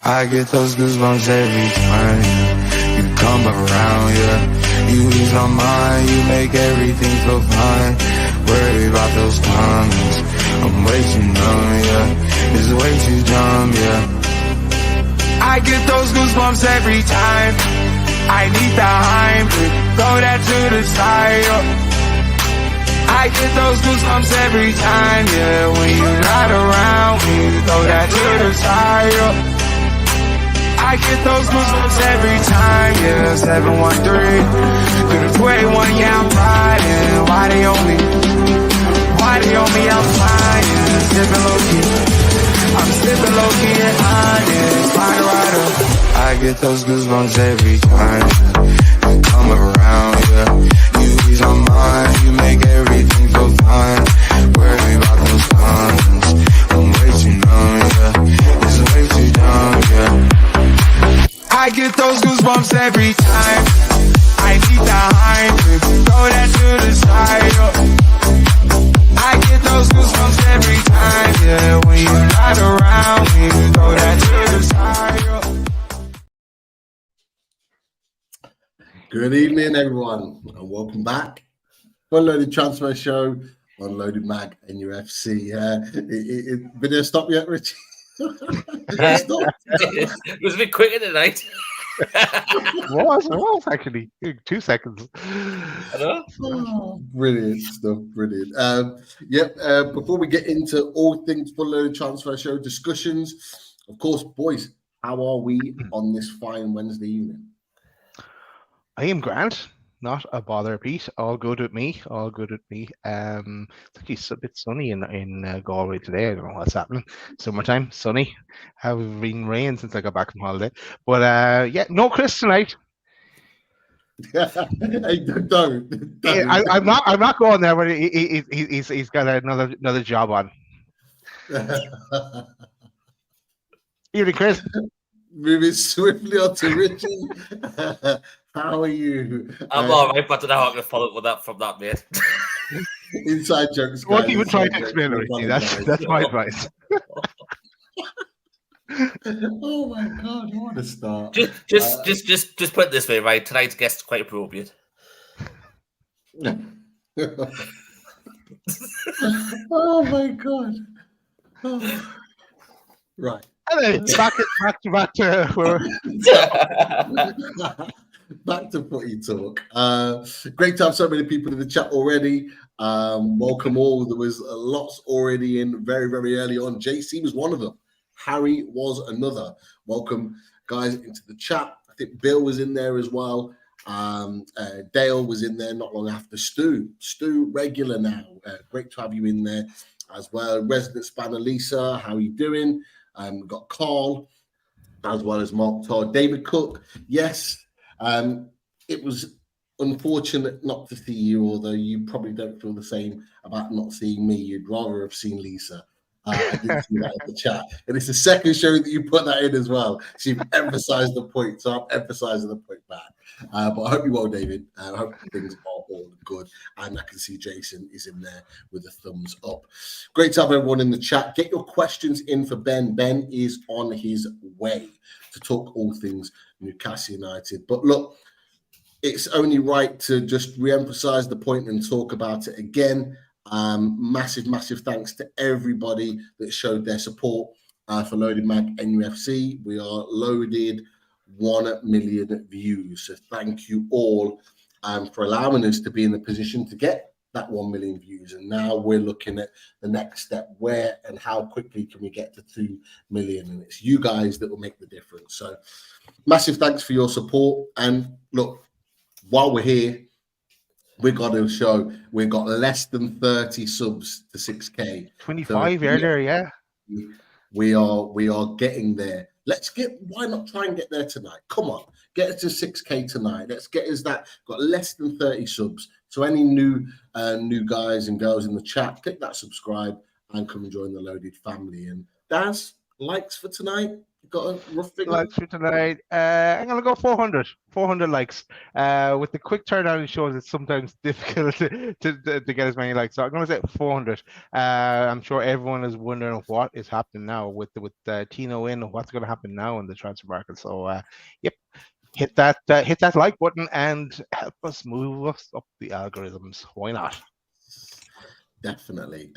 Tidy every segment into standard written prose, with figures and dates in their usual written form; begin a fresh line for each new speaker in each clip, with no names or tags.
I get those goosebumps every time you come around, yeah. You ease my mind, you make everything feel fine. Worry about those comments, I'm way too numb, yeah. It's way too dumb, yeah. I get those goosebumps every time I need the Heimlich, throw that to the side, yeah. I get those goosebumps every time, yeah. When you're not around, when you throw that to the side, yeah. I get those goosebumps every time, yeah. 713 through the 281, yeah, I'm riding. Why they on me? Why they on me? I'm flying, sipping low key. I'm sipping low key and honest, fire rider. I get those goosebumps every time you come around, yeah. You ease my mind, you make everything feel fine. Worry about those comments, I'm way too numb, yeah. It's way too dumb, yeah. I get those goosebumps every time I need the Heimlich, throw that to the side, yeah. I get those goosebumps every time, yeah. When you're not around, when you throw that to the side, yeah.
Good evening, everyone, and welcome back. Unloaded Transfer Show, Unloaded Mag, NUFC. Been there stop yet, Richie?
Stop. It was a bit quicker tonight.
It was actually 2 seconds.
I know.
Oh, brilliant stuff, brilliant. Before we get into all things Full Loaded Transfer Show discussions, of course, boys, how are we on this fine Wednesday evening?
I am grand. Not a bother, Pete. All good with me. All good with me. It's a bit sunny in Galway today. I don't know what's happening. Summertime, sunny. Have been rain since I got back from holiday. But no Chris tonight.
Hey, don't.
I'm not going there. But he's got another job on. Evening, Chris.
Moving swiftly on to Richie. How are you?
I'm all right, but I don't know how I'm going to follow up with that from that, mate.
Inside jokes.
Won't even try to explain it. That's my advice.
Oh my God! What a start!
Just put it this way, right? Tonight's guest is quite appropriate.
Oh my God! Oh. Right.
Back to
Back to footy talk. Great to have so many people in the chat already. Welcome all. There was lots already in very, very early on. JC was one of them. Harry was another. Welcome, guys, into the chat. I think Bill was in there as well. Dale was in there not long after. Stu, regular now. Great to have you in there as well. Resident Spanner Lisa, how are you doing? We've got Carl, as well as Mark Todd. David Cook, yes. It was unfortunate not to see you, although you probably don't feel the same about not seeing me. You'd rather have seen Lisa. I didn't see that in the chat. And it's the second show that you put that in as well. So you've emphasized the point. So I'm emphasizing the point back. But I hope you're well, David. I hope things are all good. And I can see Jason is in there with a thumbs up. Great to have everyone in the chat. Get your questions in for Ben. Ben is on his way to talk all things Newcastle United. But look, it's only right to just re-emphasize the point and talk about it again. Massive thanks to everybody that showed their support for Loaded Mag NUFC. We are loaded 1 million views. So thank you all for allowing us to be in the position to get that 1 million views. And now we're looking at the next step, where and how quickly can we get to 2 million? And it's you guys that will make the difference. So massive thanks for your support. And look, while we're here, we got to show we've got less than 30 subs to 6K.
25 earlier, yeah.
We are getting there. Why not try and get there tonight? Come on, get it to 6K tonight. Let's get us that. Got less than 30 subs. So any new guys and girls in the chat, click that subscribe and come and join the Loaded family. And Daz, likes for tonight? got a rough figure?
Likes for tonight. I'm gonna go 400. 400 likes. With the quick turnaround in shows, it's sometimes difficult to get as many likes. So I'm gonna say 400. I'm sure everyone is wondering what is happening now with Tino in. What's gonna happen now in the transfer market? So yep, hit that like button and help us move us up the algorithms. Why not?
Definitely.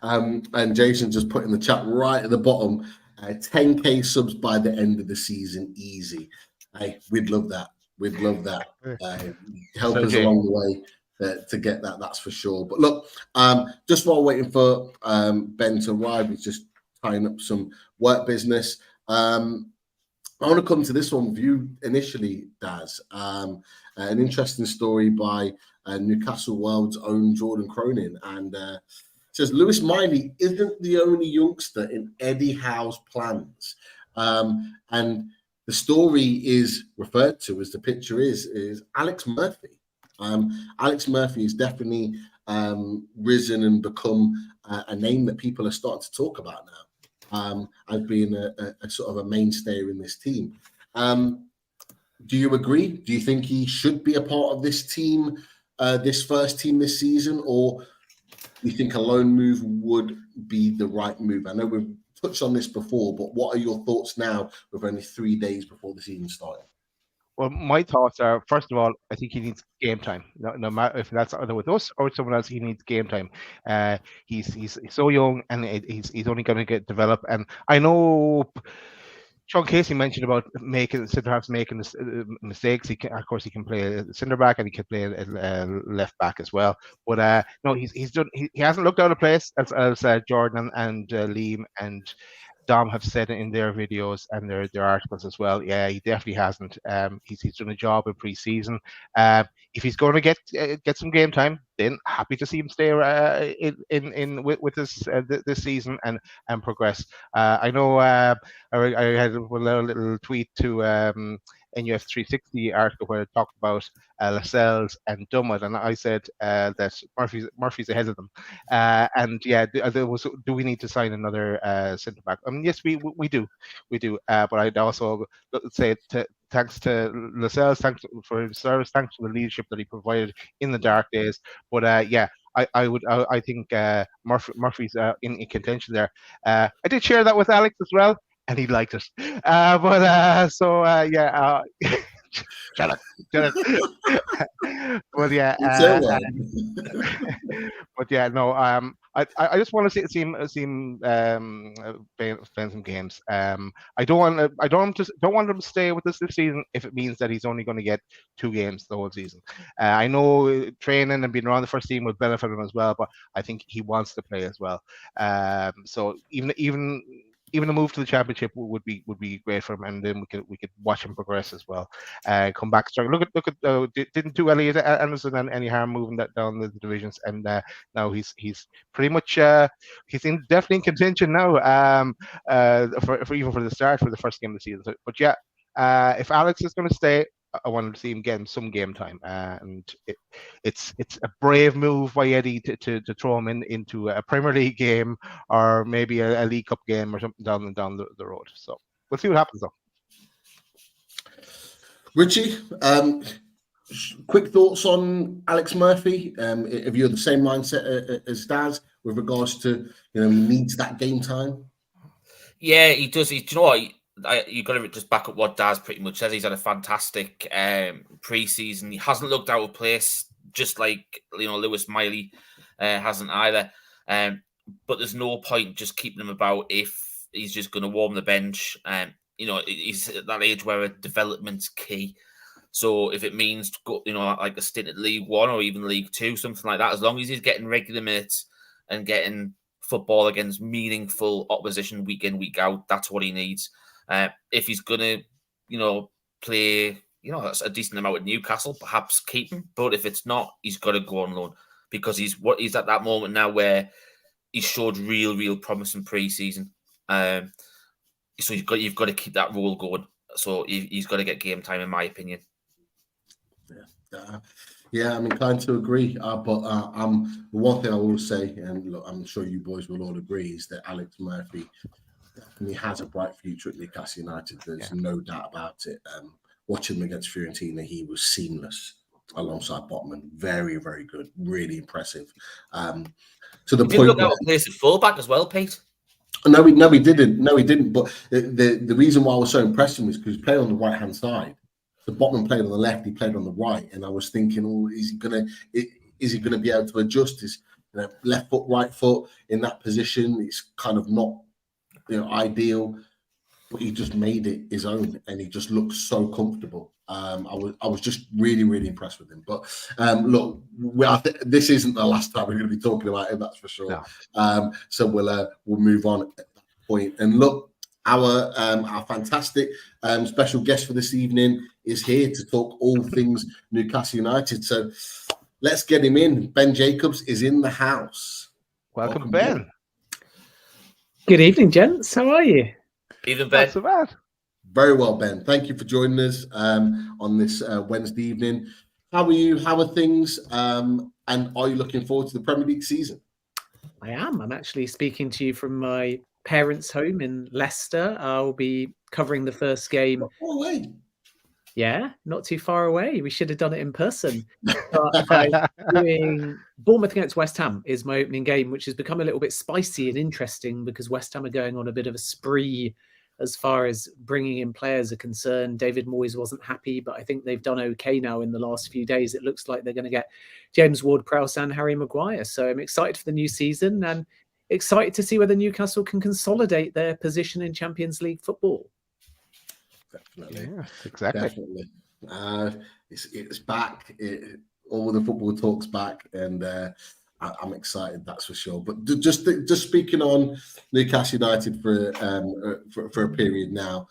And Jason just put in the chat right at the bottom, 10k subs by the end of the season, easy. Hey, we'd love that. Help us along the way to get that, that's for sure. But look, just while waiting for Ben to arrive, he's just tying up some work business. I want to come to this one with you initially, Daz. An interesting story by Newcastle World's own Jordan Cronin, and says Lewis Miley isn't the only youngster in Eddie Howe's plans. And the story is referred to as the picture is Alex Murphy. Alex Murphy has definitely risen and become a name that people are starting to talk about now, as being a sort of a mainstay in this team. Do you agree? Do you think he should be a part of this team, this first team this season, or do you think a loan move would be the right move? I know we've touched on this before, but what are your thoughts now with only 3 days before the season started?
Well, my thoughts are, first of all, I think he needs game time. No matter if that's either with us or someone else, he needs game time. He's so young, and he's only going to get developed. And I know Sean Casey mentioned about perhaps making mistakes. Of course, he can play a centre back and he can play a left back as well. But no, he's done. He hasn't looked out of place, as Jordan and Liam and Dom have said in their videos and their articles as well. Yeah, he definitely hasn't. He's done a job in pre-season. If he's going to get some game time, then happy to see him stay with us this season and progress. I know I had a little tweet to NUF 360 article where it talked about Lascelles and Dummett, and I said that Murphy's ahead of them. And yeah, there was, do we need to sign another centre back? Yes, we do. But I'd also say thanks to Lascelles, thanks for his service, thanks for the leadership that he provided in the dark days. But yeah, I think Murphy's in contention there. I did share that with Alex as well, and he liked it. Yeah. Shut up. But yeah, but yeah, no. I just want to see him playing some games. I don't want him to stay with us this season if it means that he's only going to get 2 games the whole season. I know training and being around the first team would benefit him as well, but I think he wants to play as well. So even a move to the championship would be great for him, and then we could watch him progress as well. Come back strong. Look at didn't do Elliot Anderson and any harm moving that down the divisions, and now he's pretty much he's definitely in contention now. For even for the start for the first game of the season. But yeah, if Alex is going to stay, I wanted to see him getting some game time, and it's a brave move by Eddie to throw him into a Premier League game or maybe a League Cup game or something down the road. So we'll see what happens though. Richie,
quick thoughts on Alex Murphy? If you're the same mindset as Daz with regards to he needs that game time.
Yeah, he does. Do you know what? You've got to just back up what Daz pretty much says. He's had a fantastic pre-season. He hasn't looked out of place, just like Lewis Miley hasn't either. But there's no point just keeping him about if he's just going to warm the bench. He's at that age where development's key. So if it means to go, like a stint at League One or even League Two, something like that, as long as he's getting regular minutes and getting football against meaningful opposition week in, week out, that's what he needs. If he's gonna, play, a decent amount at Newcastle, perhaps keep him. But if it's not, he's got to go on loan because he's at that moment now where he showed real promise in pre-season. So you've got to keep that role going. So he's got to get game time, in my opinion.
Yeah, I'm inclined to agree. But the one thing I will say, and look, I'm sure you boys will all agree, is that Alex Murphy definitely has a bright future at Newcastle United. There's
Yeah.
no doubt about it. Watching him against Fiorentina, he was seamless alongside Botman. Very, very good. Really impressive. To the
He did
point
look
where
out of place at fullback as well, Pete.
no, he didn't. No, he didn't. But the reason why I was so impressed with him is because he played on the right hand side. The Botman played on the left. He played on the right, and I was thinking, oh, is he gonna be able to adjust his left foot, right foot in that position? It's kind of not ideal, but he just made it his own, and he just looked so comfortable. I was just really, really impressed with him. But look, this isn't the last time we're going to be talking about him, that's for sure.
No.
So we'll move on at that point. And look, our fantastic special guest for this evening is here to talk all things Newcastle United. So let's get him in. Ben Jacobs is in the house.
Welcome, Ben.
Good evening, gents. How are you?
Even Ben.
Not so bad.
Very well, Ben. Thank you for joining us on this Wednesday evening. How are you? How are things? And are you looking forward to the Premier League season?
I am. I'm actually speaking to you from my parents' home in Leicester. I'll be covering the first game.
Not far away.
Yeah, not too far away. We should have done it in person. But doing Bournemouth against West Ham is my opening game, which has become a little bit spicy and interesting because West Ham are going on a bit of a spree as far as bringing in players are concerned. David Moyes wasn't happy, but I think they've done okay now in the last few days. It looks like they're going to get James Ward-Prowse and Harry Maguire. So I'm excited for the new season and excited to see whether Newcastle can consolidate their position in Champions League football.
Definitely.
Yeah, exactly.
Definitely. It's back. All the football talk's back, and I'm excited. That's for sure. But just speaking on Newcastle United for a period now,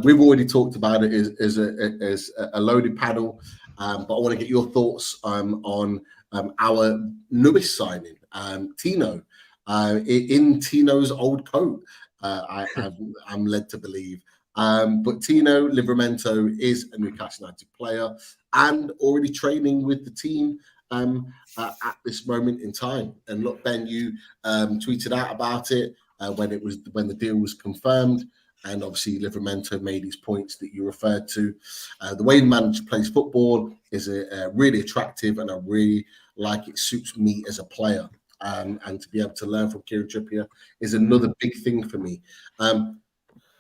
we've already talked about it as a loaded panel, but I want to get your thoughts on our newest signing, Tino, in Tino's old coat. I'm led to believe. But Tino Livramento is a Newcastle United player and already training with the team at this moment in time. And look, Ben, you tweeted out about it when the deal was confirmed, and obviously Livramento made his points that you referred to. The way the manager plays football is really attractive, and I really like it. Suits me as a player, and to be able to learn from Kieran Trippier is another big thing for me.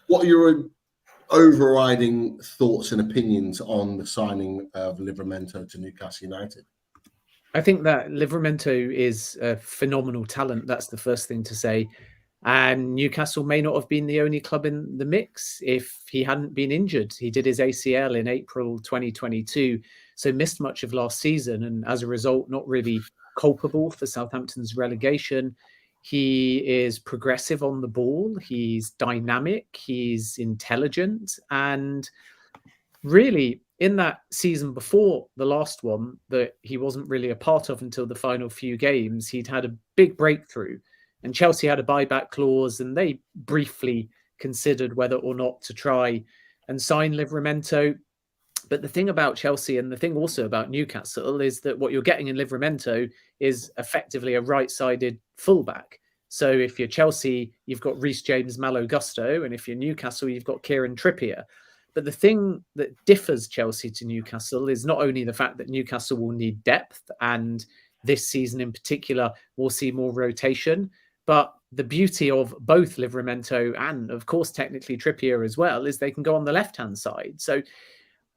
What are your overriding thoughts and opinions on the signing of Livramento to Newcastle United?
I think that Livramento is a phenomenal talent. That's the first thing to say. And Newcastle may not have been the only club in the mix if he hadn't been injured. He did his ACL in April 2022, so missed much of last season. And as a result, not really culpable for Southampton's relegation. He is progressive on the ball. He's dynamic. He's intelligent. And really, in that season before the last one that he wasn't really a part of until the final few games, he'd had a big breakthrough. And Chelsea had a buyback clause, and they briefly considered whether or not to try and sign Livramento. But the thing about Chelsea and the thing also about Newcastle is that what you're getting in Livramento is effectively a right-sided fullback. So if you're Chelsea, you've got Reece James, Malo Gusto, and if you're Newcastle, you've got Kieran Trippier. But the thing that differs Chelsea to Newcastle is not only the fact that Newcastle will need depth, and this season in particular will see more rotation, but the beauty of both Livramento and, of course, technically Trippier as well, is they can go on the left-hand side. So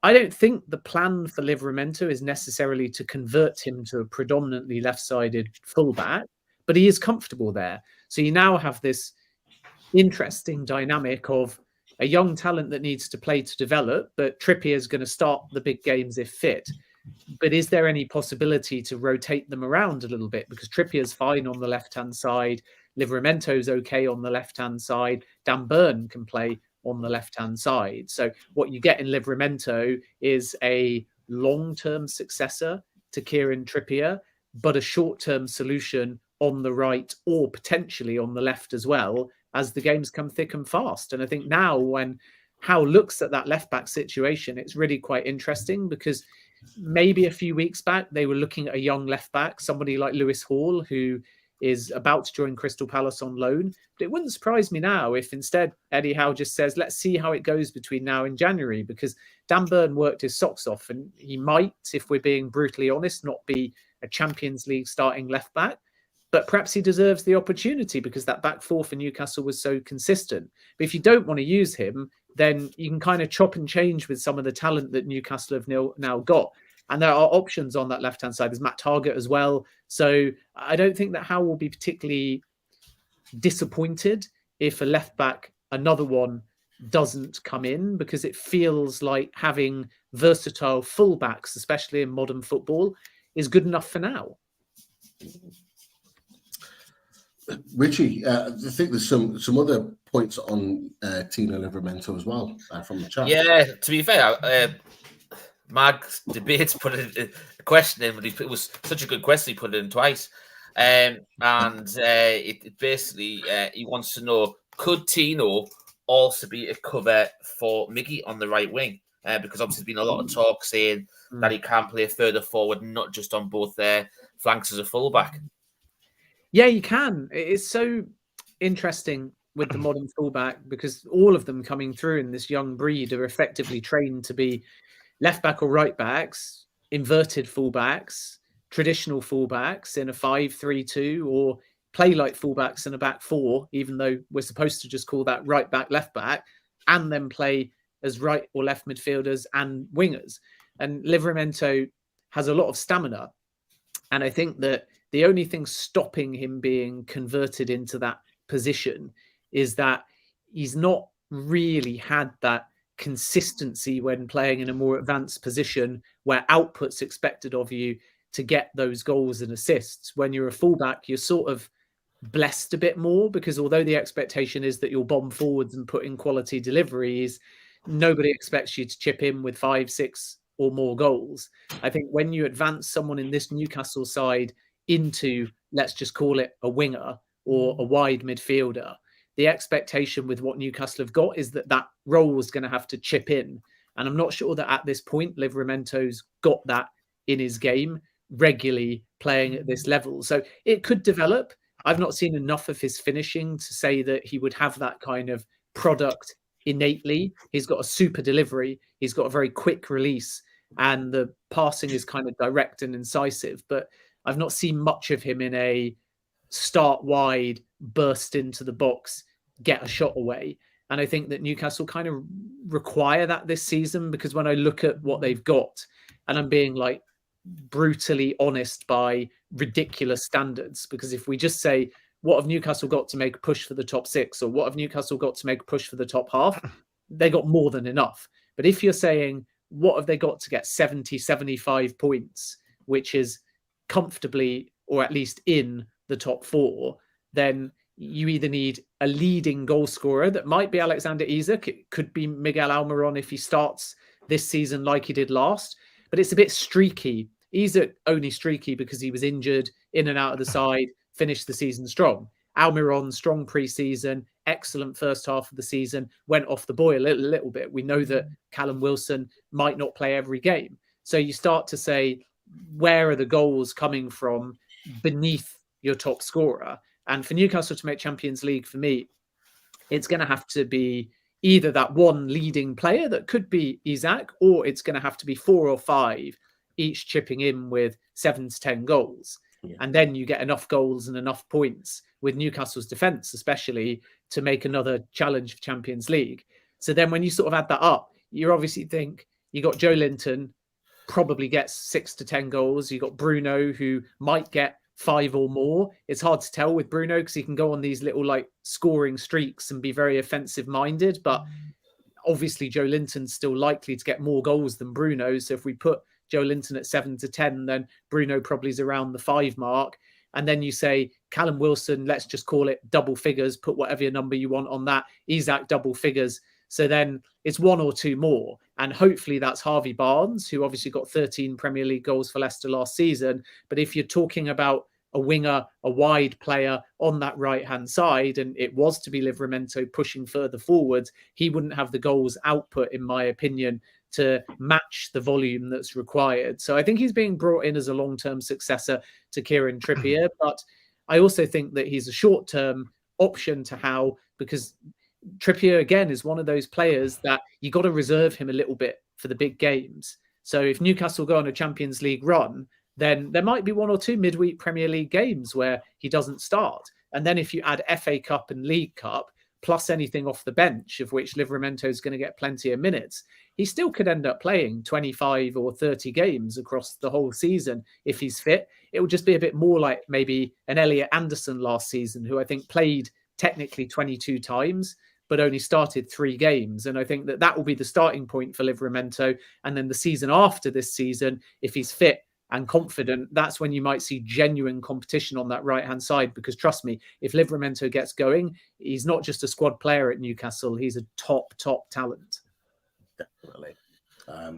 I don't think the plan for Livramento is necessarily to convert him to a predominantly left-sided fullback, but he is comfortable there. So you now have this interesting dynamic of a young talent that needs to play to develop, but Trippier is going to start the big games if fit. But is there any possibility to rotate them around a little bit? Because Trippier's fine on the left-hand side. Livramento's okay on the left-hand side. Dan Burn can play on the left-hand side. So what you get in Livramento is a long-term successor to Kieran Trippier, but a short-term solution on the right or potentially on the left as well as the games come thick and fast. And I think now when Howe looks at that left-back situation, it's really quite interesting because maybe a few weeks back, they were looking at a young left-back, somebody like Lewis Hall, who is about to join Crystal Palace on loan. But it wouldn't surprise me now if instead Eddie Howe just says, let's see how it goes between now and January, because Dan Burn worked his socks off, and he might, if we're being brutally honest, not be a Champions League starting left back. But perhaps he deserves the opportunity because that back four for Newcastle was so consistent. But if you don't want to use him, then you can kind of chop and change with some of the talent that Newcastle have now got. And there are options on that left-hand side. There's Matt Targett as well. So I don't think that Howe will be particularly disappointed if a left-back, another one, doesn't come in, because it feels like having versatile full-backs, especially in modern football, is good enough for now.
Richie, I think there's some other points on Tino Livramento as well from the chat.
Yeah, to be fair, Mag's debates put a question in, but it was such a good question, he put it in twice. It basically, he wants to know, could Tino also be a cover for Miggy on the right wing? Because obviously there's been a lot of talk saying that he can play further forward, not just on both flanks as a fullback.
Yeah, you can. It's so interesting with the modern fullback, because all of them coming through in this young breed are effectively trained to be left back or right backs, inverted fullbacks, traditional fullbacks in a 5-3-2, or play like fullbacks in a back four, even though we're supposed to just call that right back, left back, and then play as right or left midfielders and wingers. And Livramento has a lot of stamina. And I think that the only thing stopping him being converted into that position is that he's not really had that consistency when playing in a more advanced position where output's expected of you to get those goals and assists. When you're a fullback, you're sort of blessed a bit more, because although the expectation is that you'll bomb forwards and put in quality deliveries, nobody expects you to chip in with 5, 6 or more goals. I think when you advance someone in this Newcastle side into, let's just call it a winger or a wide midfielder, the expectation with what Newcastle have got is that that role is going to have to chip in. And I'm not sure that at this point, Livramento's got that in his game, regularly playing at this level. So it could develop. I've not seen enough of his finishing to say that he would have that kind of product innately. He's got a super delivery. He's got a very quick release, and the passing is kind of direct and incisive. But I've not seen much of him in a start wide, burst into the box, get a shot away. And I think that Newcastle kind of require that this season, because when I look at what they've got, and I'm being like brutally honest by ridiculous standards, because if we just say, what have Newcastle got to make a push for the top 6, or what have Newcastle got to make a push for the top half, they got more than enough. But if you're saying, what have they got to get 70, 75 points, which is comfortably, or at least in the top 4, then you either need a leading goal scorer. That might be Alexander Isak. It could be Miguel Almiron if he starts this season like he did last. But it's a bit streaky. Isak only streaky because he was injured, in and out of the side, finished the season strong. Almiron, strong pre-season, excellent first half of the season, went off the boil a little bit. We know that Callum Wilson might not play every game. So you start to say, where are the goals coming from beneath your top scorer? And for Newcastle to make Champions League, for me, it's going to have to be either that one leading player that could be Isak, or it's going to have to be 4 or 5, each chipping in with 7 to 10 goals. Yeah. And then you get enough goals and enough points with Newcastle's defence, especially, to make another challenge for Champions League. So then when you sort of add that up, you obviously think you got Joe Linton, probably gets 6 to 10 goals. You got Bruno, who might get 5 or more. It's hard to tell with Bruno because he can go on these little like scoring streaks and be very offensive minded. But obviously Joe Linton's still likely to get more goals than Bruno. So if we put Joe Linton at 7 to 10, then Bruno probably is around the 5 mark. And then you say Callum Wilson, let's just call it double figures, put whatever number you want on that. Isak, double figures. So then it's 1 or 2 more. And hopefully that's Harvey Barnes, who obviously got 13 Premier League goals for Leicester last season. But if you're talking about a winger, a wide player on that right-hand side, and it was to be Livramento pushing further forwards, he wouldn't have the goals output, in my opinion, to match the volume that's required. So I think he's being brought in as a long-term successor to Kieran Trippier. But I also think that he's a short-term option to Howe, because Trippier, again, is one of those players that you got to reserve him a little bit for the big games. So if Newcastle go on a Champions League run, then there might be 1 or 2 midweek Premier League games where he doesn't start. And then if you add FA Cup and League Cup, plus anything off the bench, of which Livramento is going to get plenty of minutes, he still could end up playing 25 or 30 games across the whole season if he's fit. It will just be a bit more like maybe an Elliot Anderson last season, who I think played technically 22 times, but only started 3 games. And I think that will be the starting point for Livramento. And then the season after this season, if he's fit and confident, that's when you might see genuine competition on that right-hand side. Because trust me, if Livramento gets going, he's not just a squad player at Newcastle, he's a top talent.
Definitely.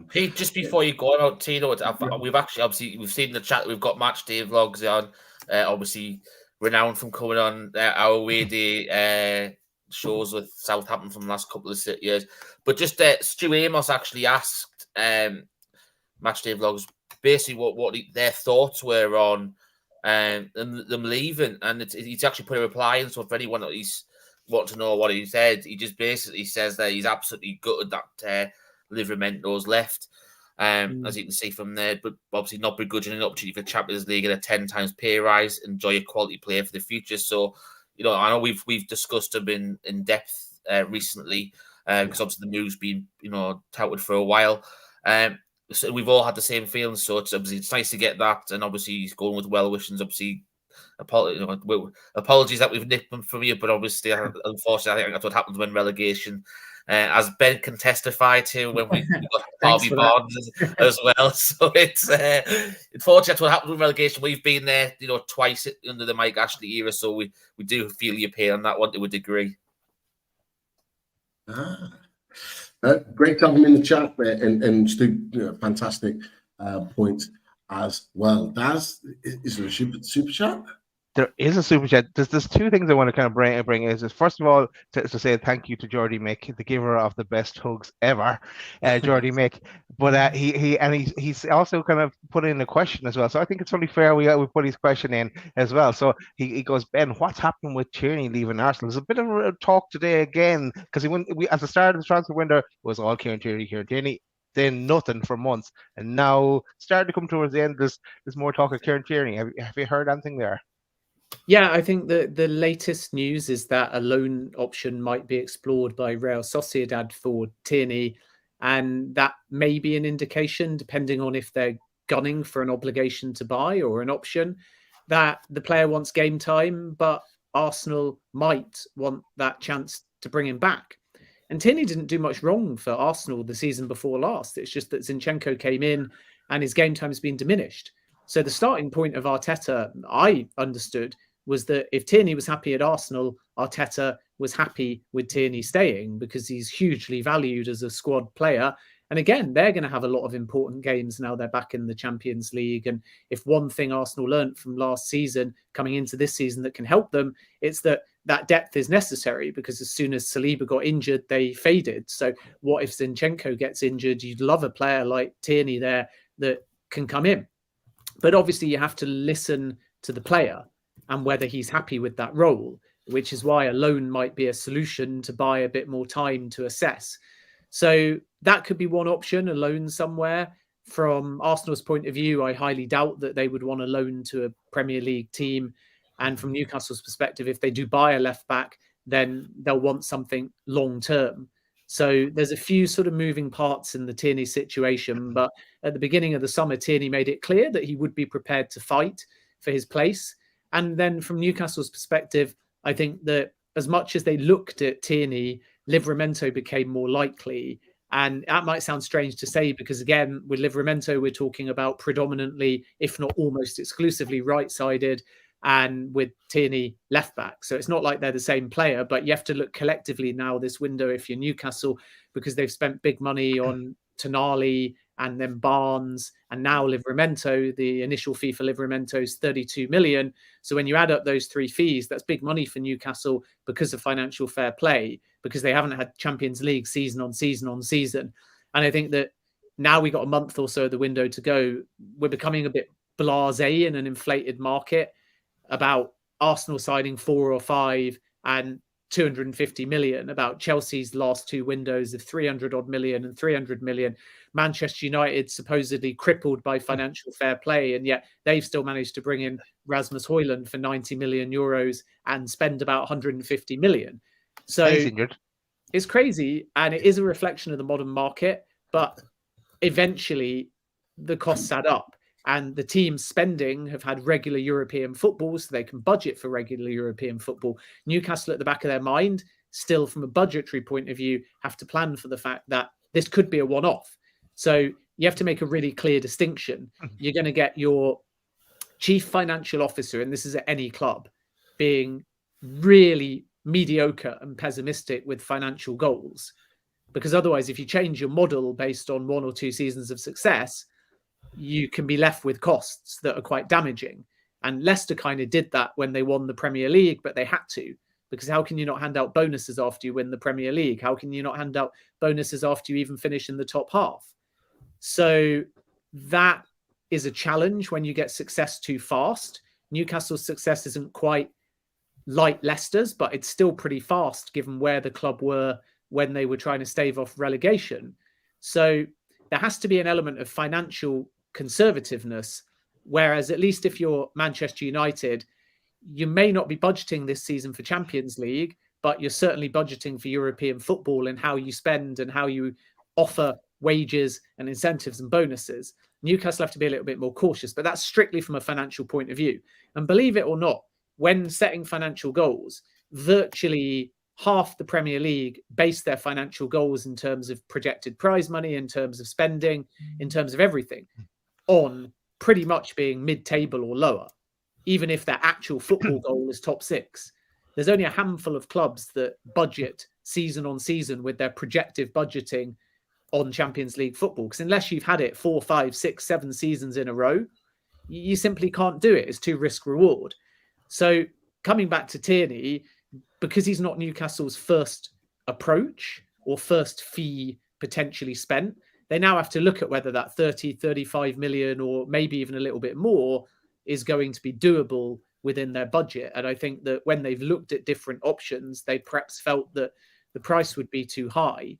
Pete, just before you go on, Tino, we've seen the chat. We've got Match Day vlogs on, obviously renowned from coming on our away day shows with Southampton from the last couple of years. But just Stu Amos actually asked Match Day vlogs basically what their thoughts were on them leaving, and he's actually put a reply in. So if anyone that he's want to know what he said, he just basically says that he's absolutely gutted that Livramento's left, as you can see from there, but obviously not begrudging an opportunity for Champions League and a 10 times pay rise, enjoy a quality player for the future. So, I know we've discussed him in depth recently, because obviously the move's been touted for a while. So we've all had the same feelings. So it's nice to get that, and obviously he's going with well wishes. Obviously, apologies that we've nipped them from you, but obviously, unfortunately, I think that's what happens when relegation. As Ben can testify to, when we got Harvey Barnes as well. So it's unfortunately that's what happens with relegation. We've been there, twice under the Mike Ashley era, so we do feel your pain on that one to a degree.
Great to have him in the chat there, and Stu, fantastic point as well. Daz, is there a super chat?
There is a super chat. There's 2 things I want to kind of bring is first of all to say thank you to Jordy Mick, the giver of the best hugs ever, Jordy Mick. But he's also kind of put in a question as well. So I think it's only fair we put his question in as well. So he goes, Ben, what's happened with Tierney leaving Arsenal? There's a bit of a talk today again, because we at the start of the transfer window it was all Kieran Tierney. Then nothing for months, and now starting to come towards the end. There's more talk of Kieran Tierney. Have you heard anything there?
Yeah, I think the latest news is that a loan option might be explored by Real Sociedad for Tierney, and that may be an indication, depending on if they're gunning for an obligation to buy or an option, that the player wants game time, but Arsenal might want that chance to bring him back. And Tierney didn't do much wrong for Arsenal the season before last. It's just that Zinchenko came in and his game time has been diminished. So the starting point of Arteta, I understood, was that if Tierney was happy at Arsenal, Arteta was happy with Tierney staying, because he's hugely valued as a squad player. And again, they're going to have a lot of important games now they're back in the Champions League. And if one thing Arsenal learnt from last season coming into this season that can help them, it's that depth is necessary, because as soon as Saliba got injured, they faded. So what if Zinchenko gets injured? You'd love a player like Tierney there that can come in. But obviously you have to listen to the player and whether he's happy with that role, which is why a loan might be a solution to buy a bit more time to assess. So that could be one option, a loan somewhere. From Arsenal's point of view, I highly doubt that they would want a loan to a Premier League team. And from Newcastle's perspective, if they do buy a left back, then they'll want something long term. So there's a few sort of moving parts in the Tierney situation. But at the beginning of the summer, Tierney made it clear that he would be prepared to fight for his place. And then from Newcastle's perspective, I think that as much as they looked at Tierney, Livramento became more likely. And that might sound strange to say, because again, with Livramento, we're talking about predominantly, if not almost exclusively, right-sided, and with Tierney left back. So it's not like they're the same player, but you have to look collectively now this window if you're Newcastle, because they've spent big money on Tonali and then Barnes and now Livramento. The initial fee for Livramento is 32 million. So when you add up those 3 fees, that's big money for Newcastle because of financial fair play, because they haven't had Champions League season on season on season. And I think that now we got a month or so of the window to go. We're becoming a bit blasé in an inflated market about Arsenal signing 4 or 5 and 250 million, about Chelsea's last 2 windows of 300 odd million and 300 million. Manchester United supposedly crippled by financial fair play, and yet they've still managed to bring in Rasmus Højlund for 90 million euros and spend about 150 million. So it's crazy, and it is a reflection of the modern market, but eventually the costs add up. And the teams spending have had regular European football, so they can budget for regular European football. Newcastle, at the back of their mind, still from a budgetary point of view, have to plan for the fact that this could be a one-off. So you have to make a really clear distinction. You're going to get your chief financial officer, and this is at any club, being really mediocre and pessimistic with financial goals. Because otherwise, if you change your model based on 1 or 2 seasons of success, you can be left with costs that are quite damaging. And Leicester kind of did that when they won the Premier League, but they had to, because how can you not hand out bonuses after you win the Premier League? How can you not hand out bonuses after you even finish in the top half? So that is a challenge when you get success too fast. Newcastle's success isn't quite like Leicester's, but it's still pretty fast given where the club were when they were trying to stave off relegation. So there has to be an element of financial conservativeness, whereas at least if you're Manchester United, you may not be budgeting this season for Champions League, but you're certainly budgeting for European football and how you spend and how you offer wages and incentives and bonuses. Newcastle have to be a little bit more cautious, but that's strictly from a financial point of view. And believe it or not, when setting financial goals, virtually half the Premier League base their financial goals in terms of projected prize money, in terms of spending, in terms of everything, on pretty much being mid-table or lower, even if their actual football goal is top 6. There's only a handful of clubs that budget season on season with their projective budgeting on Champions League football, because unless you've had it 4, 5, 6, 7 seasons in a row, you simply can't do it. It's too risk reward. So coming back to Tierney, because he's not Newcastle's first approach or first fee potentially spent, they now have to look at whether that 30, 35 million or maybe even a little bit more is going to be doable within their budget. And I think that when they've looked at different options, they perhaps felt that the price would be too high.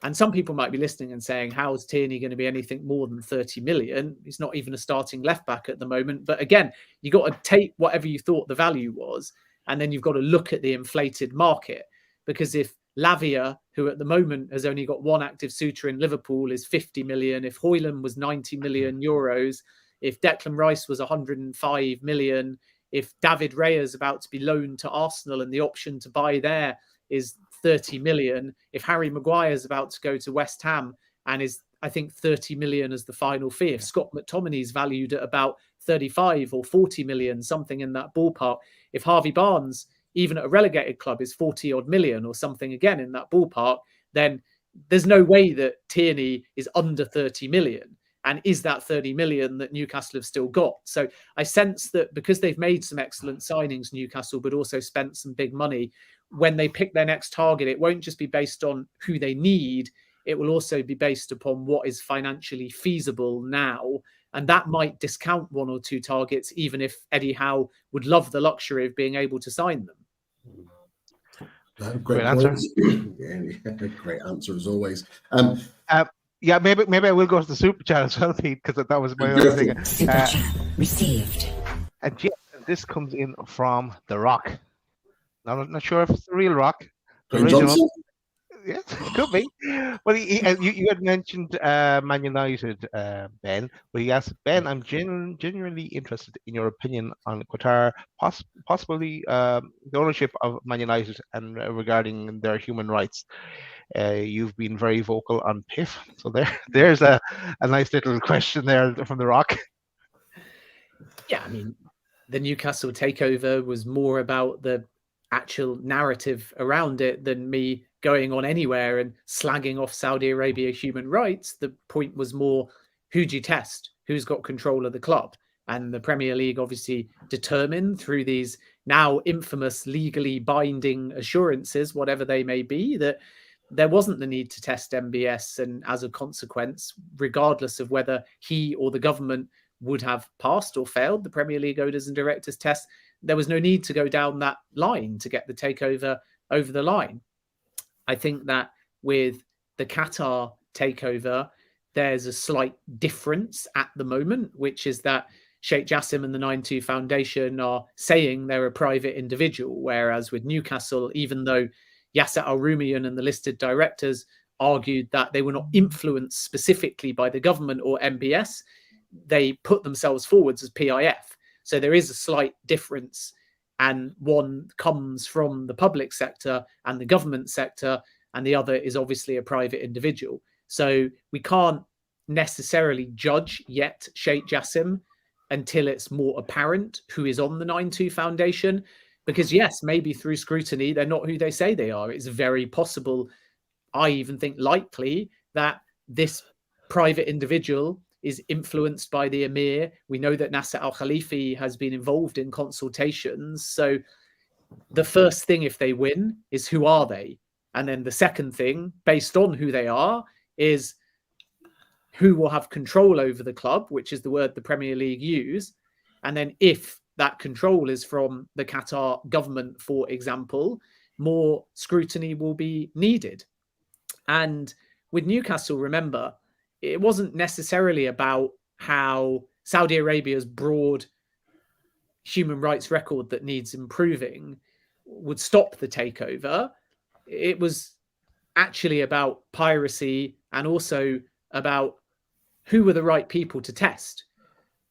And some people might be listening and saying, how is Tierney going to be anything more than 30 million? He's not even a starting left back at the moment. But again, you got to take whatever you thought the value was, and then you've got to look at the inflated market. Because if Lavia, who at the moment has only got 1 active suitor in Liverpool, is 50 million, if Højlund was 90 million euros, if Declan Rice was 105 million, if David Raya is about to be loaned to Arsenal and the option to buy there is 30 million, if Harry Maguire is about to go to West Ham and is, I think, 30 million as the final fee, if Scott McTominay's valued at about 35 or 40 million, something in that ballpark, if Harvey Barnes, even at a relegated club, is 40 odd million or something again in that ballpark, then there's no way that Tierney is under 30 million. And is that 30 million that Newcastle have still got? So I sense that because they've made some excellent signings, Newcastle, but also spent some big money, when they pick their next target, it won't just be based on who they need. It will also be based upon what is financially feasible now. And that might discount 1 or 2 targets, even if Eddie Howe would love the luxury of being able to sign them.
Great answer. Great answer as always.
Yeah, maybe I will go to the super chat as well, Pete, because that was my other thing.
Super chat received.
And yeah, this comes in from The Rock. Now, I'm not sure if it's the real Rock. The original. Yes, it could be. Well, you had mentioned Man United, Ben. But he asked, Ben, I'm genuinely interested in your opinion on Qatar, possibly the ownership of Man United and regarding their human rights. You've been very vocal on PIF. So there's a nice little question there from The Rock.
Yeah, I mean, the Newcastle takeover was more about the actual narrative around it than me going on anywhere and slagging off Saudi Arabia human rights. The point was more, who do you test? Who's got control of the club? And the Premier League obviously determined through these now infamous legally binding assurances, whatever they may be, that there wasn't the need to test MBS. And as a consequence, regardless of whether he or the government would have passed or failed the Premier League owners and directors test, there was no need to go down that line to get the takeover over the line. I think that with the Qatar takeover, there's a slight difference at the moment, which is that Sheikh Jassim and the 9-2 Foundation are saying they're a private individual, whereas with Newcastle, even though Yasser Al-Rumayyan and the listed directors argued that they were not influenced specifically by the government or MBS, they put themselves forwards as PIF. So there is a slight difference, and one comes from the public sector and the government sector, and the other is obviously a private individual. So we can't necessarily judge yet Sheikh Jassim until it's more apparent who is on the 9-2 Foundation. Because yes, maybe through scrutiny, they're not who they say they are. It's very possible, I even think likely, that this private individual is influenced by the Emir. We know that Nasser Al-Khalifi has been involved in consultations. So the first thing, if they win, is who are they? And then the second thing, based on who they are, is who will have control over the club, which is the word the Premier League use. And then if that control is from the Qatar government, for example, more scrutiny will be needed. And with Newcastle, remember, it wasn't necessarily about how Saudi Arabia's broad human rights record that needs improving would stop the takeover. It was actually about piracy and also about who were the right people to test.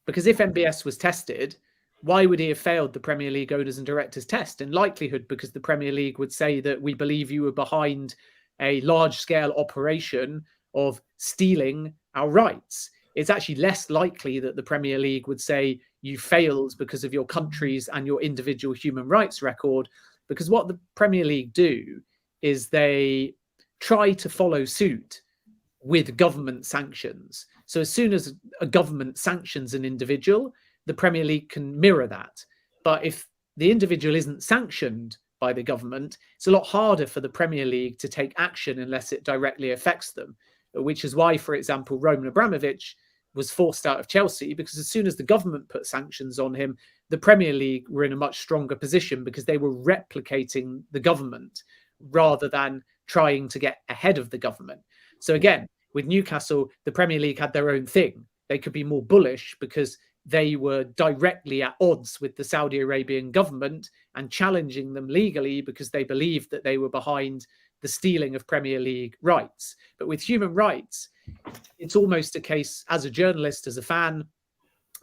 Because if MBS was tested, why would he have failed the Premier League owners and directors test? In likelihood, because the Premier League would say that we believe you were behind a large-scale operation of stealing our rights. It's actually less likely that the Premier League would say you failed because of your countries and your individual human rights record, because what the Premier League do is they try to follow suit with government sanctions. So as soon as a government sanctions an individual, the Premier League can mirror that. But if the individual isn't sanctioned by the government, it's a lot harder for the Premier League to take action unless it directly affects them, which is why, for example, Roman Abramovich was forced out of Chelsea, because as soon as the government put sanctions on him, the Premier League were in a much stronger position because they were replicating the government rather than trying to get ahead of the government. So again, with Newcastle, the Premier League had their own thing. They could be more bullish because they were directly at odds with the Saudi Arabian government and challenging them legally because they believed that they were behind the stealing of Premier League rights. But with human rights, it's almost a case, as a journalist, as a fan,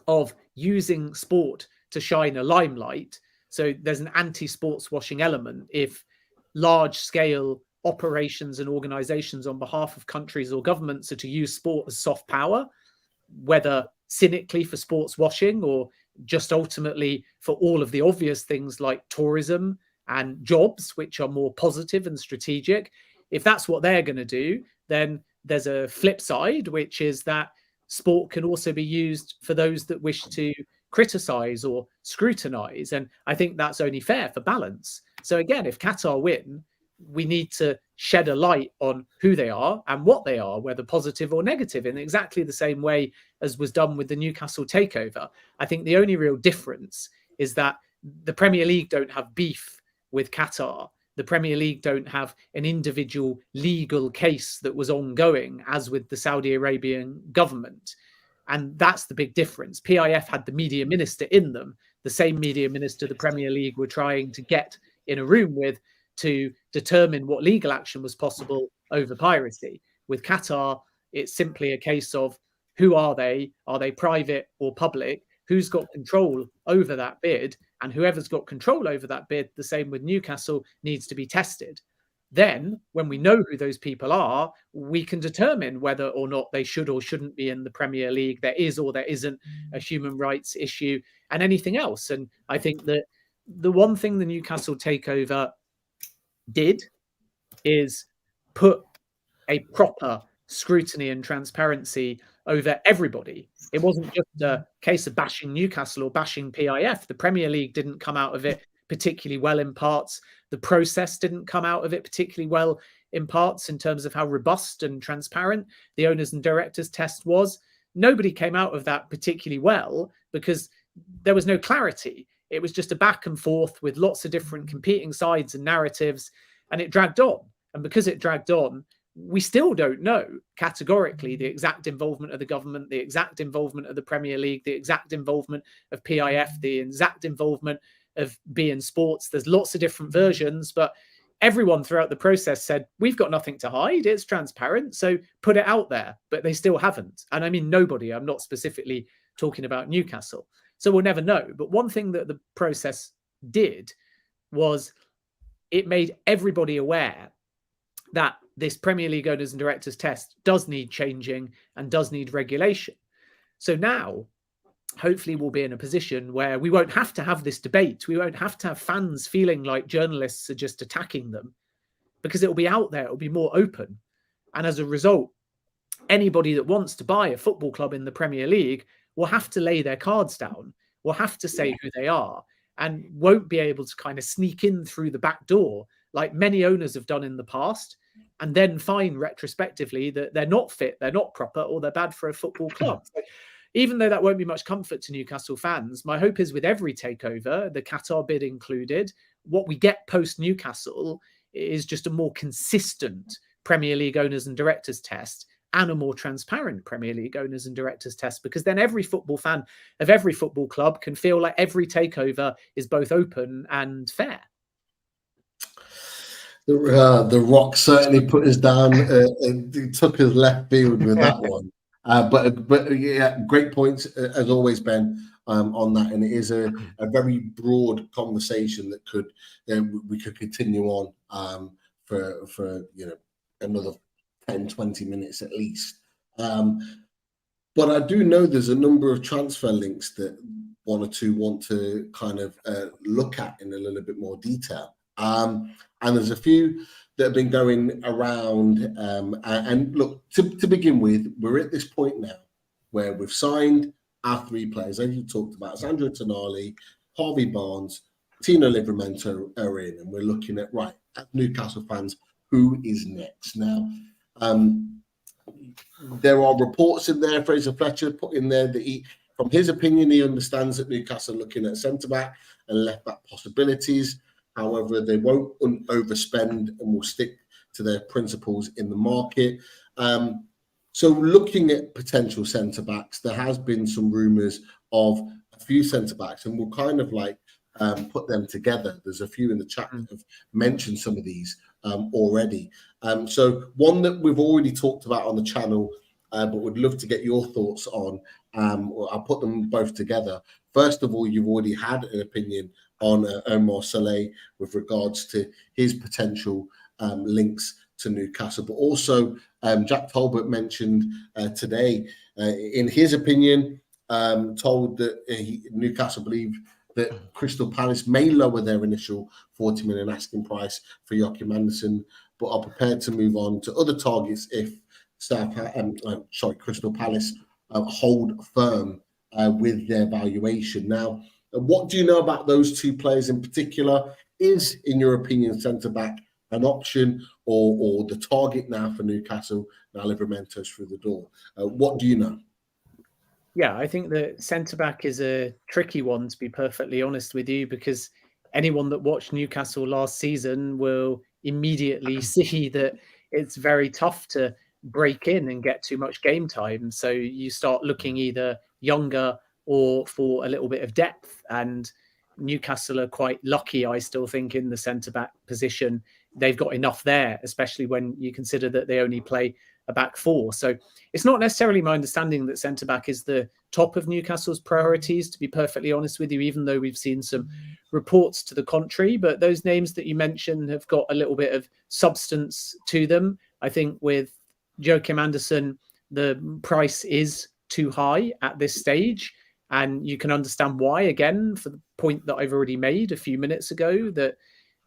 of using sport to shine a limelight. So there's an anti-sports washing element if large-scale operations and organizations on behalf of countries or governments are to use sport as soft power, whether cynically for sports washing or just ultimately for all of the obvious things like tourism and jobs, which are more positive and strategic. If that's what they're going to do, then there's a flip side, which is that sport can also be used for those that wish to criticize or scrutinize. And I think that's only fair for balance. So again, if Qatar win, we need to shed a light on who they are and what they are, whether positive or negative, in exactly the same way as was done with the Newcastle takeover. I think the only real difference is that the Premier League don't have beef with Qatar. The Premier League don't have an individual legal case that was ongoing, as with the Saudi Arabian government. And that's the big difference. PIF had the media minister in them, the same media minister the Premier League were trying to get in a room with to determine what legal action was possible over piracy. With Qatar, it's simply a case of who are they? Are they private or public? Who's got control over that bid? And whoever's got control over that bid, the same with Newcastle, needs to be tested. Then, when we know who those people are, we can determine whether or not they should or shouldn't be in the Premier League. There is or there isn't a human rights issue and anything else. And I think that the one thing the Newcastle takeover did is put a proper scrutiny and transparency over everybody. It wasn't just a case of bashing Newcastle or bashing PIF. The Premier League didn't come out of it particularly well in parts. The process didn't come out of it particularly well in parts in terms of how robust and transparent the owners and directors test was. Nobody came out of that particularly well because there was no clarity. It was just a back and forth with lots of different competing sides and narratives, and it dragged on. And because it dragged on, we still don't know categorically the exact involvement of the government, the exact involvement of the Premier League, the exact involvement of PIF, the exact involvement of beIN Sports. There's lots of different versions, but everyone throughout the process said, we've got nothing to hide. It's transparent. So put it out there. But they still haven't. And I mean, nobody. I'm not specifically talking about Newcastle. So we'll never know. But one thing that the process did was it made everybody aware that this Premier League owners and directors test does need changing and does need regulation. So now, hopefully we'll be in a position where we won't have to have this debate. We won't have to have fans feeling like journalists are just attacking them, because it'll be out there. It'll be more open. And as a result, anybody that wants to buy a football club in the Premier League will have to lay their cards down, will have to say who they are, and won't be able to kind of sneak in through the back door like many owners have done in the past, and then find retrospectively that they're not fit, they're not proper, or they're bad for a football club. So even though that won't be much comfort to Newcastle fans, my hope is with every takeover, the Qatar bid included, what we get post Newcastle is just a more consistent Premier League owners and directors test, and a more transparent Premier League owners and directors test, because then every football fan of every football club can feel like every takeover is both open and fair.
The Rock certainly put us down. He took us left field with that one. But yeah, great points as always, Ben, on that. And it is a very broad conversation that we could continue on for another 10, 20 minutes at least. But I do know there's a number of transfer links that one or two want to kind of look at in a little bit more detail. And there's a few that have been going around. And look, to begin with, we're at this point now where we've signed our three players, as you talked about, Sandro Tonali, Harvey Barnes, Tino Livramento are in, and we're looking at, right, as Newcastle fans, who is next? Now, there are reports in there, Fraser Fletcher put in there that from his opinion, he understands that Newcastle are looking at centre-back and left-back possibilities. However, they won't overspend and will stick to their principles in the market. So looking at potential centre-backs, there has been some rumours of a few centre-backs, and we'll kind of like put them together. There's a few in the chat that have mentioned some of these already. So one that we've already talked about on the channel, but would love to get your thoughts on. I'll put them both together. First of all, you've already had an opinion on Omar Saleh with regards to his potential links to Newcastle, but also Jack Talbot mentioned today, in his opinion, told that Newcastle believe that Crystal Palace may lower their initial 40 million asking price for Joachim Andersen, but are prepared to move on to other targets if Crystal Palace hold firm with their valuation. Now, what do you know about those two players in particular? Is, in your opinion, centre-back an option or the target now for Newcastle? Now Livramento's through the door. What do you know?
Yeah, I think the centre-back is a tricky one, to be perfectly honest with you, because anyone that watched Newcastle last season will immediately see that it's very tough to break in and get too much game time. So you start looking either younger or for a little bit of depth. And Newcastle are quite lucky, I still think, in the centre-back position. They've got enough there, especially when you consider that they only play a back four. So it's not necessarily my understanding that centre-back is the top of Newcastle's priorities, to be perfectly honest with you, even though we've seen some reports to the contrary. But those names that you mentioned have got a little bit of substance to them. I think with Joachim Andersen, the price is too high at this stage. And you can understand why, again, for the point that I've already made a few minutes ago, that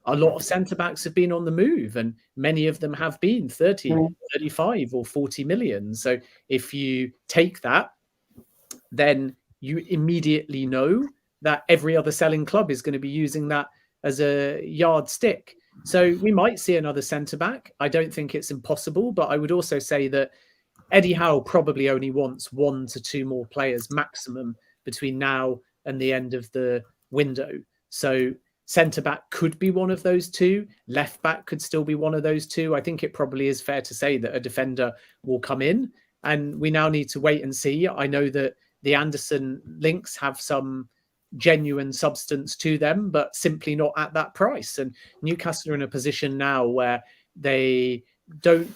a lot of centre-backs have been on the move, and many of them have been 30, 35 or 40 million. So if you take that, then you immediately know that every other selling club is going to be using that as a yardstick. So we might see another centre-back. I don't think it's impossible, but I would also say that Eddie Howe probably only wants 1 to 2 more players maximum between now and the end of the window. So centre-back could be one of those two. Left-back could still be one of those two. I think it probably is fair to say that a defender will come in, and we now need to wait and see. I know that the Anderson links have some genuine substance to them, but simply not at that price. And Newcastle are in a position now where they don't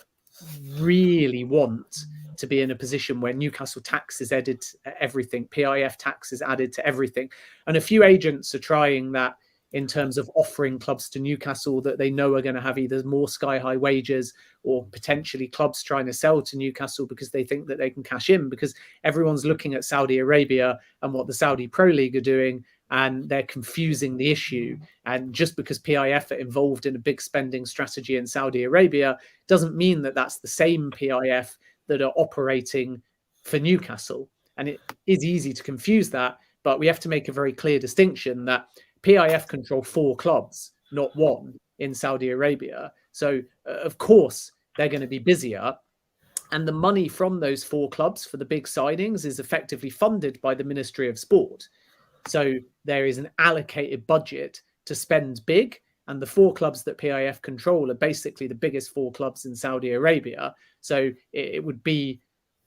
really want to be in a position where Newcastle tax is added to everything, PIF tax is added to everything. And a few agents are trying that in terms of offering clubs to Newcastle that they know are going to have either more sky-high wages, or potentially clubs trying to sell to Newcastle because they think that they can cash in, because everyone's looking at Saudi Arabia and what the Saudi Pro League are doing, and they're confusing the issue. And just because PIF are involved in a big spending strategy in Saudi Arabia doesn't mean that that's the same PIF that are operating for Newcastle. And it is easy to confuse that, but we have to make a very clear distinction that PIF control 4 clubs, not 1 in Saudi Arabia. So, of course, they're going to be busier. And the money from those 4 clubs for the big signings is effectively funded by the Ministry of Sport. So there is an allocated budget to spend big. And the 4 clubs that PIF control are basically the biggest 4 clubs in Saudi Arabia. So it would be,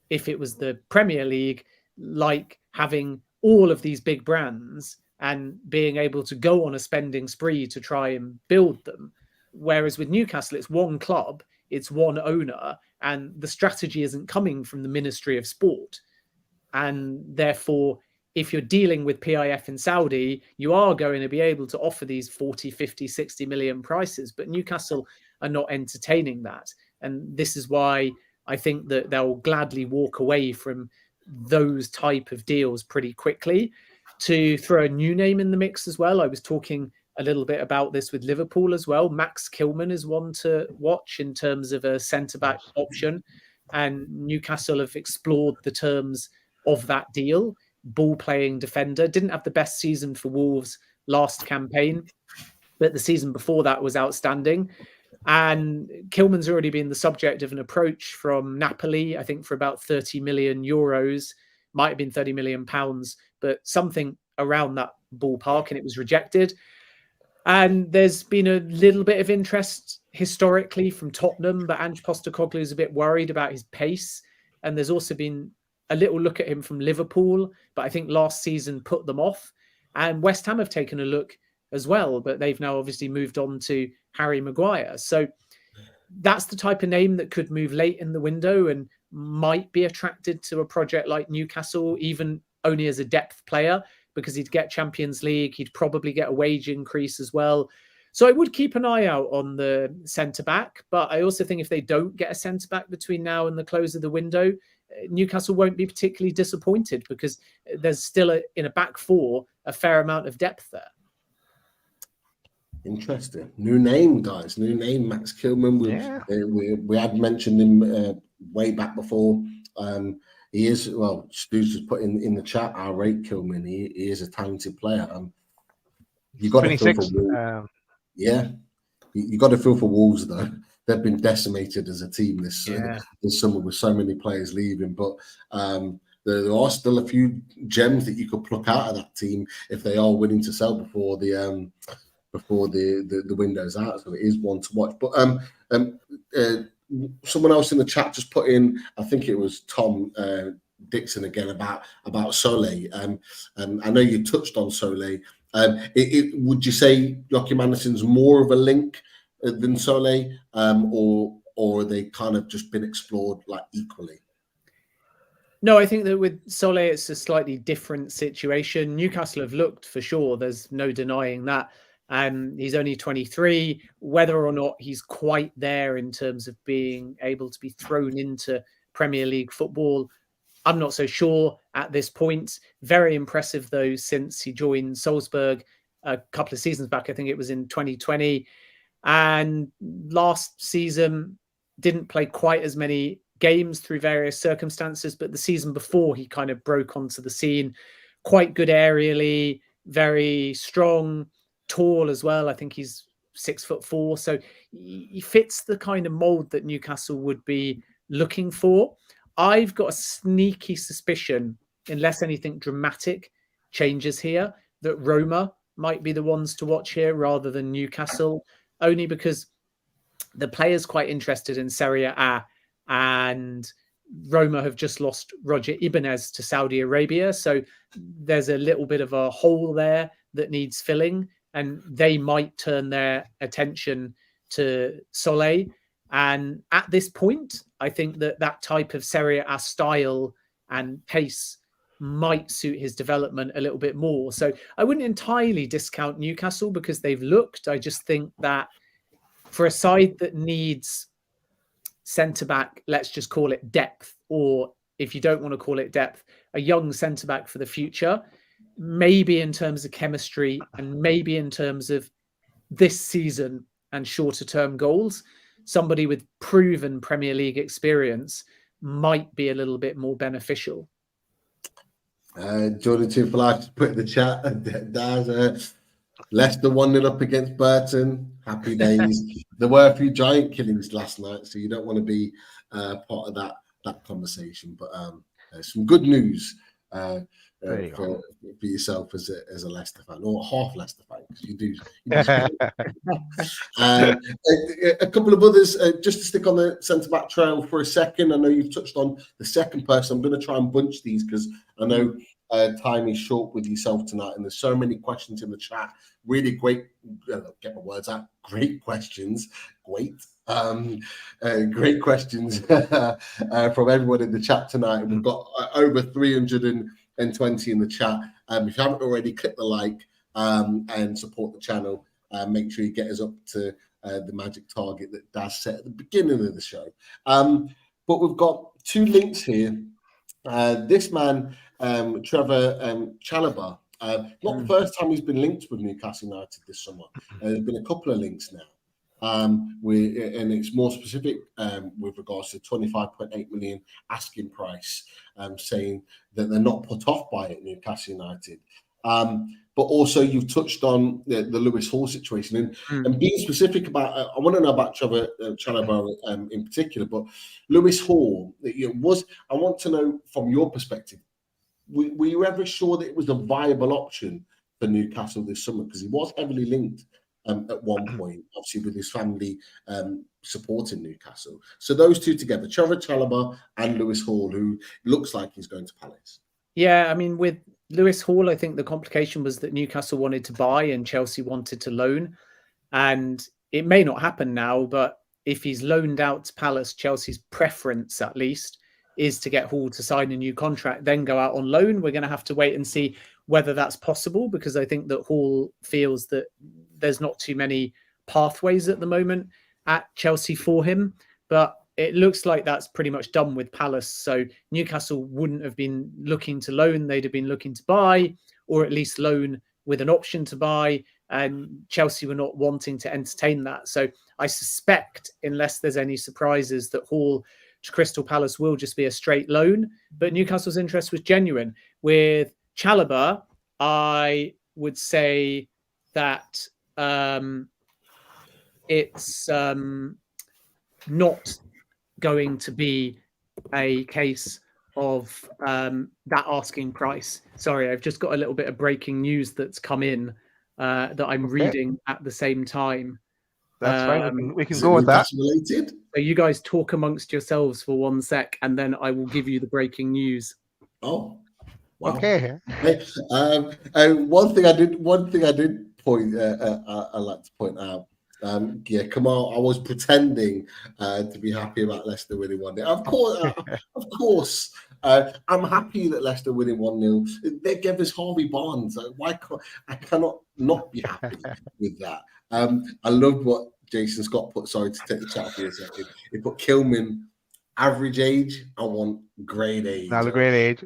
if it was the Premier League, like having all of these big brands and being able to go on a spending spree to try and build them. Whereas with Newcastle, it's 1 club, it's 1 owner, and the strategy isn't coming from the Ministry of Sport. And therefore, if you're dealing with PIF in Saudi, you are going to be able to offer these 40, 50, 60 million prices, but Newcastle are not entertaining that. And this is why I think that they'll gladly walk away from those type of deals pretty quickly. To throw a new name in the mix as well, I was talking a little bit about this with Liverpool as well. Max Kilman is one to watch in terms of a centre-back option. And Newcastle have explored the terms of that deal. Ball-playing defender. Didn't have the best season for Wolves last campaign, but the season before that was outstanding. And Kilman's already been the subject of an approach from Napoli, I think for about 30 million euros. Might have been 30 million pounds, but something around that ballpark, and it was rejected. And there's been a little bit of interest historically from Tottenham, but Ange Postecoglou is a bit worried about his pace. And there's also been a little look at him from Liverpool, but I think last season put them off. And West Ham have taken a look as well, but they've now obviously moved on to Harry Maguire. So that's the type of name that could move late in the window and might be attracted to a project like Newcastle, even only as a depth player, because he'd get Champions League. He'd probably get a wage increase as well. So I would keep an eye out on the centre-back, but I also think if they don't get a centre-back between now and the close of the window, Newcastle won't be particularly disappointed, because there's still in a back 4 a fair amount of depth there.
Interesting. New name, guys. New name, Max Kilman. We had mentioned him way back before. He is, well, Stu's just put in the chat, I rate Kilman. He is a talented player. You got to feel for Wolves. You got to feel for Wolves, though. They've been decimated as a team this summer with so many players leaving. But there are still a few gems that you could pluck out of that team if they are willing to sell before the window's out. So it is one to watch. But someone else in the chat just put in, I think it was Tom Dixon again, about Sole. And I know you touched on Sole. Would you say Joachim Andersen's more of a link than Sole, or they kind of just been explored like equally?
No, I think that with Sole, it's a slightly different situation. Newcastle have looked for sure. There's no denying that. He's only 23. Whether or not he's quite there in terms of being able to be thrown into Premier League football, I'm not so sure at this point. Very impressive, though, since he joined Salzburg a couple of seasons back. I think it was in 2020. And last season, didn't play quite as many games through various circumstances, but the season before, he kind of broke onto the scene. Quite good aerially, very strong, tall as well. I think he's 6'4", so he fits the kind of mold that Newcastle would be looking for. I've got a sneaky suspicion, unless anything dramatic changes here, that Roma might be the ones to watch here rather than Newcastle, only because the player's quite interested in Serie A, and Roma have just lost Roger Ibanez to Saudi Arabia. So there's a little bit of a hole there that needs filling, and they might turn their attention to Soleil. And at this point, I think that type of Serie A style and pace might suit his development a little bit more. So I wouldn't entirely discount Newcastle because they've looked. I just think that for a side that needs centre-back, let's just call it depth, or if you don't want to call it depth, a young centre-back for the future, maybe in terms of chemistry and maybe in terms of this season and shorter-term goals, somebody with proven Premier League experience might be a little bit more beneficial.
Jordan Tupolak put in the chat, Leicester 1-0 up against Burton. Happy days. There were a few giant killings last night, so you don't want to be part of that conversation. But some good news for yourself as a Leicester fan, or half Leicester fan, because you do. A couple of others, just to stick on the centre-back trail for a second. I know you've touched on the second person. I'm going to try and bunch these because I know time is short with yourself tonight, and there's so many questions in the chat. Really great, get my words out. Great questions. Great questions from everyone in the chat tonight. We've got over 320 in the chat. If you haven't already, click the like and support the channel. Make sure you get us up to the magic target that Daz set at the beginning of the show. But we've got two links here. This man, Trevor Chalobah, not the first time he's been linked with Newcastle United this summer. There's been a couple of links now. And it's more specific with regards to 25.8 million asking price, saying that they're not put off by it, Newcastle United. But also you've touched on the Lewis Hall situation and being specific about, I want to know about Trevor Chalobah in particular, but Lewis Hall, I want to know from your perspective, were you ever sure that it was a viable option for Newcastle this summer? Because he was heavily linked at one point, obviously with his family supporting Newcastle. So those two together, Trevor Chalobah and Lewis Hall, who looks like he's going to Palace. Yeah,
I mean, with Lewis Hall, I think the complication was that Newcastle wanted to buy and Chelsea wanted to loan. And it may not happen now, but if he's loaned out to Palace, Chelsea's preference at least is to get Hall to sign a new contract, then go out on loan. We're going to have to wait and see whether that's possible, because I think that Hall feels that there's not too many pathways at the moment at Chelsea for him. But it looks like that's pretty much done with Palace. So Newcastle wouldn't have been looking to loan. They'd have been looking to buy, or at least loan with an option to buy. And Chelsea were not wanting to entertain that. So I suspect, unless there's any surprises, that Hall to Crystal Palace will just be a straight loan. But Newcastle's interest was genuine. With Chalobah, I would say that it's not going to be a case of that asking price. Sorry, I've just got a little bit of breaking news that's come in that I'm reading at the same time.
That's fine. We can go with that.
Related?
So you guys talk amongst yourselves for 1 sec, and then I will give you the breaking news.
Oh, wow.
Okay.
One thing I did point. I like to point out. Kamal, I was pretending to be happy about Leicester winning 1-0. Of course, I'm happy that Leicester winning 1-0. They gave us Harvey Barnes. I cannot not be happy with that. I loved what Jason Scott put. Sorry to take the chat for a second. He put Kilman average age. I want grade age.
Not a great age.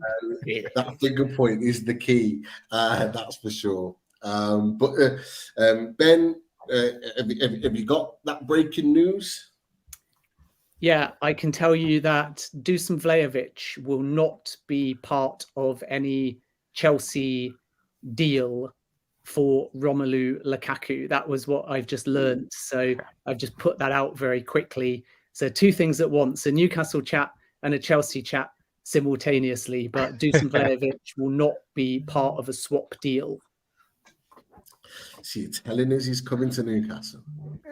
That finger point is the key. That's for sure. But Ben, have you got that breaking news?
Yeah, I can tell you that Dusan Vlahovic will not be part of any Chelsea deal for Romelu Lukaku. That was what I've just learned. So I've just put that out very quickly. So two things at once, a Newcastle chat and a Chelsea chat simultaneously. But Dusan Vlahovic will not be part of a swap deal.
See, you're telling us he's coming to Newcastle.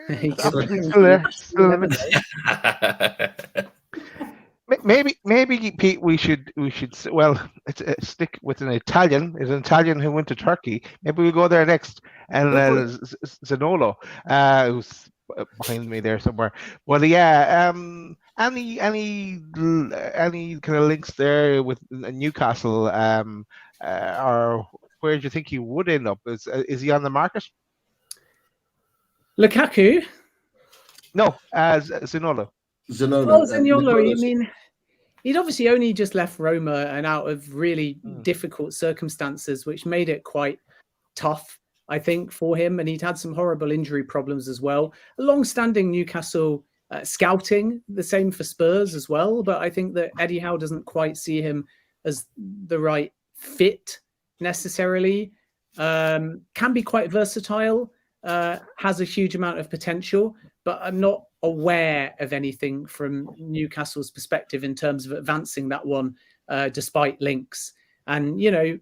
Still there. Still in it. Maybe Pete, we should well stick with an Italian. Is an Italian who went to Turkey. Maybe we'll go there next. And Zanolo, who's behind me there somewhere. Well, yeah. Any kind of links there with Newcastle? Or where do you think he would end up? Is he on the market?
Lukaku?
No, Zanolo.
Zaniolo, you mean he'd obviously only just left Roma and out of really difficult circumstances, which made it quite tough, I think, for him. And he'd had some horrible injury problems as well. A long-standing Newcastle scouting, the same for Spurs as well. But I think that Eddie Howe doesn't quite see him as the right fit necessarily. Can be quite versatile, has a huge amount of potential, but I'm not aware of anything from Newcastle's perspective in terms of advancing that one, despite links. And, you know,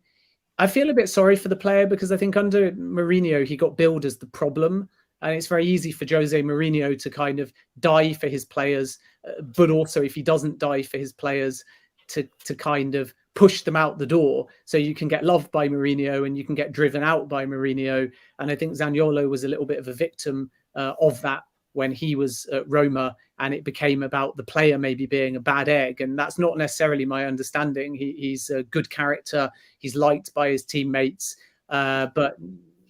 I feel a bit sorry for the player because I think under Mourinho, he got billed as the problem. And it's very easy for Jose Mourinho to kind of die for his players, but also if he doesn't die for his players, to kind of push them out the door. So you can get loved by Mourinho and you can get driven out by Mourinho. And I think Zaniolo was a little bit of a victim of that when he was at Roma, and it became about the player maybe being a bad egg. And that's not necessarily my understanding. He's a good character. He's liked by his teammates. But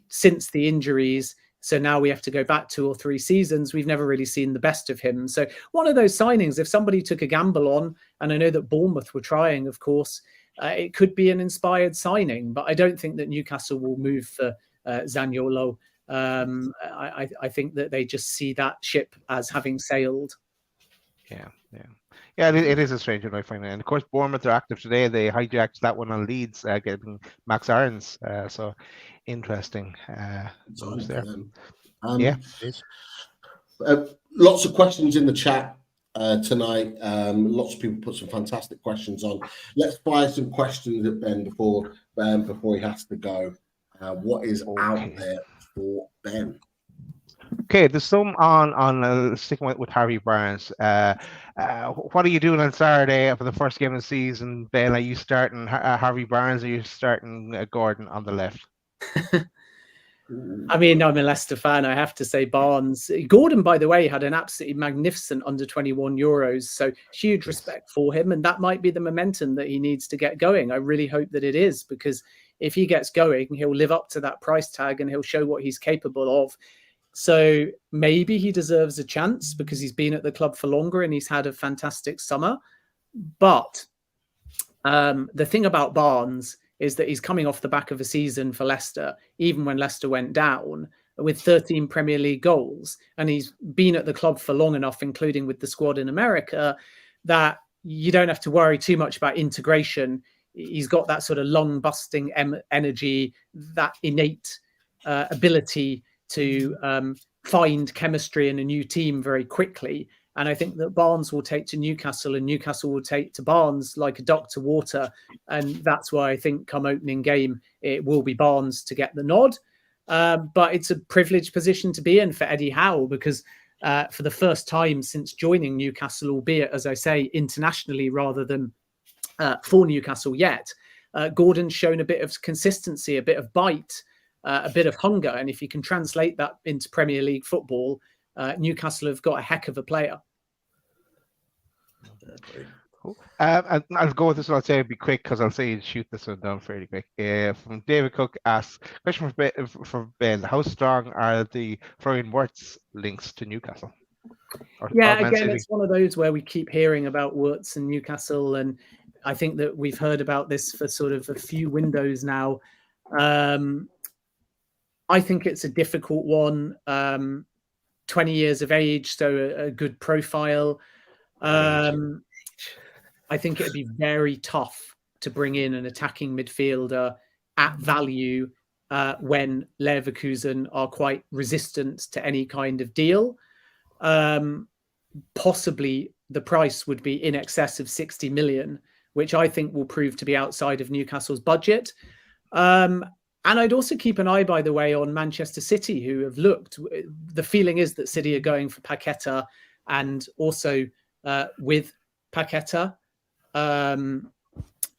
since the injuries, so now we have to go back 2 or 3 seasons, we've never really seen the best of him. So one of those signings, if somebody took a gamble on, and I know that Bournemouth were trying, of course, it could be an inspired signing, but I don't think that Newcastle will move for Zaniolo. I think that they just see that ship as having sailed.
Yeah, it is a strange one, I find. And of course, Bournemouth are active today. They hijacked that one on Leeds, getting Max Aarons. So interesting. Moves there. Yeah.
Lots of questions in the chat tonight. Lots of people put some fantastic questions on. Let's fire some questions at Ben before he has to go. What is out there for Ben?
Okay, there's some on sticking with Harvey Barnes. What are you doing on Saturday for the first game of the season, Ben? Are you starting Harvey Barnes or are you starting Gordon on the left?
I mean, I'm a Leicester fan. I have to say Barnes. Gordon, by the way, had an absolutely magnificent under-21 Euros. So huge respect for him. And that might be the momentum that he needs to get going. I really hope that it is, because if he gets going, he'll live up to that price tag and he'll show what he's capable of. So maybe he deserves a chance because he's been at the club for longer and he's had a fantastic summer. But the thing about Barnes is that he's coming off the back of a season for Leicester, even when Leicester went down, with 13 Premier League goals. And he's been at the club for long enough, including with the squad in America, that you don't have to worry too much about integration. He's got that sort of lung-busting energy, that innate ability to find chemistry in a new team very quickly. And I think that Barnes will take to Newcastle and Newcastle will take to Barnes like a duck to water. And that's why I think come opening game, it will be Barnes to get the nod. But it's a privileged position to be in for Eddie Howe because for the first time since joining Newcastle, albeit, as I say, internationally rather than for Newcastle yet, Gordon's shown a bit of consistency, a bit of bite, a bit of hunger. And if you can translate that into Premier League football, Newcastle have got a heck of a player.
Cool. I'll go with this one. I'll say it'll be quick because I'll say shoot this one down fairly quick. From David Cook asks, question for Ben, how strong are the Florian Wirtz links to Newcastle?
Again, it's one of those where we keep hearing about Wirtz and Newcastle, and I think that we've heard about this for sort of a few windows now. I think it's a difficult one. 20 years of age, so a good profile. I think it'd be very tough to bring in an attacking midfielder at value when Leverkusen are quite resistant to any kind of deal. Possibly the price would be in excess of 60 million, which I think will prove to be outside of Newcastle's budget. And I'd also keep an eye, by the way, on Manchester City, who have looked. The feeling is that City are going for Paqueta, and also with Paqueta,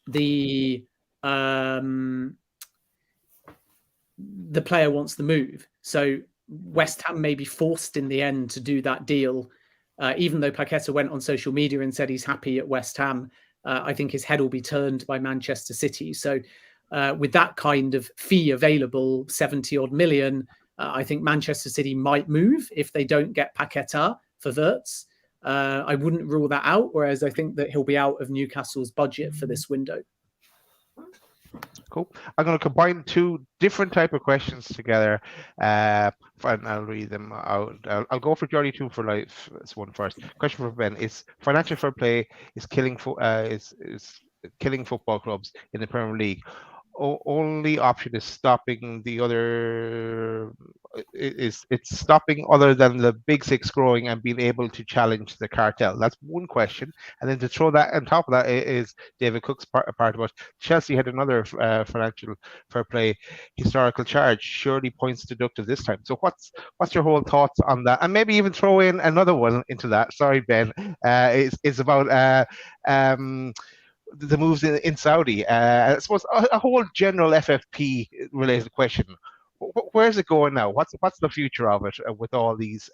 the player wants the move. So West Ham may be forced in the end to do that deal. Even though Paqueta went on social media and said he's happy at West Ham, I think his head will be turned by Manchester City. So with that kind of fee available, 70 odd million, I think Manchester City might move if they don't get Paqueta for Wirtz. I wouldn't rule that out, whereas I think that he'll be out of Newcastle's budget for this window.
Cool. I'm going to combine two different type of questions together, and I'll read them out. I'll go for Jordy 2 for life. This one first. Question for Ben: is financial fair play is killing football clubs in the Premier League? Only option is stopping the other. It's stopping other than the big six growing and being able to challenge the cartel. That's one question. And then to throw that on top of that is David Cook's part of it. Chelsea had another financial fair play historical charge. Surely points deductive this time. So what's your whole thoughts on that? And maybe even throw in another one into that. Sorry, Ben. It's about the moves in Saudi. I suppose a whole general FFP related question. Where's it going now? What's the future of it with all these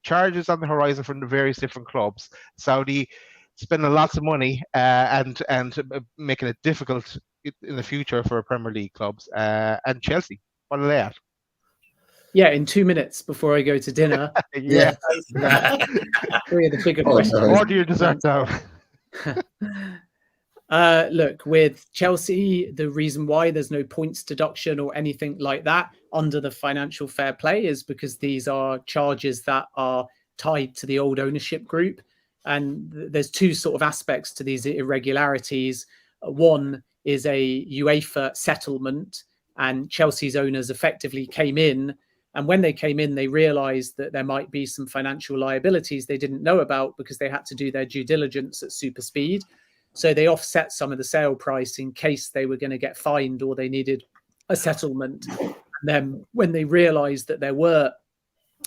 charges on the horizon from the various different clubs? Saudi spending lots of money and making it difficult in the future for Premier League clubs. And Chelsea, what are they at?
Yeah, in 2 minutes before I go to dinner.
Yeah.
Three of the bigger questions.
Order your dessert now.
Look, with Chelsea, the reason why there's no points deduction or anything like that under the financial fair play is because these are charges that are tied to the old ownership group. And there's two sort of aspects to these irregularities. One is a UEFA settlement, and Chelsea's owners effectively came in. And when they came in, they realized that there might be some financial liabilities they didn't know about because they had to do their due diligence at super speed. So they offset some of the sale price in case they were going to get fined or they needed a settlement. And then when they realized that there were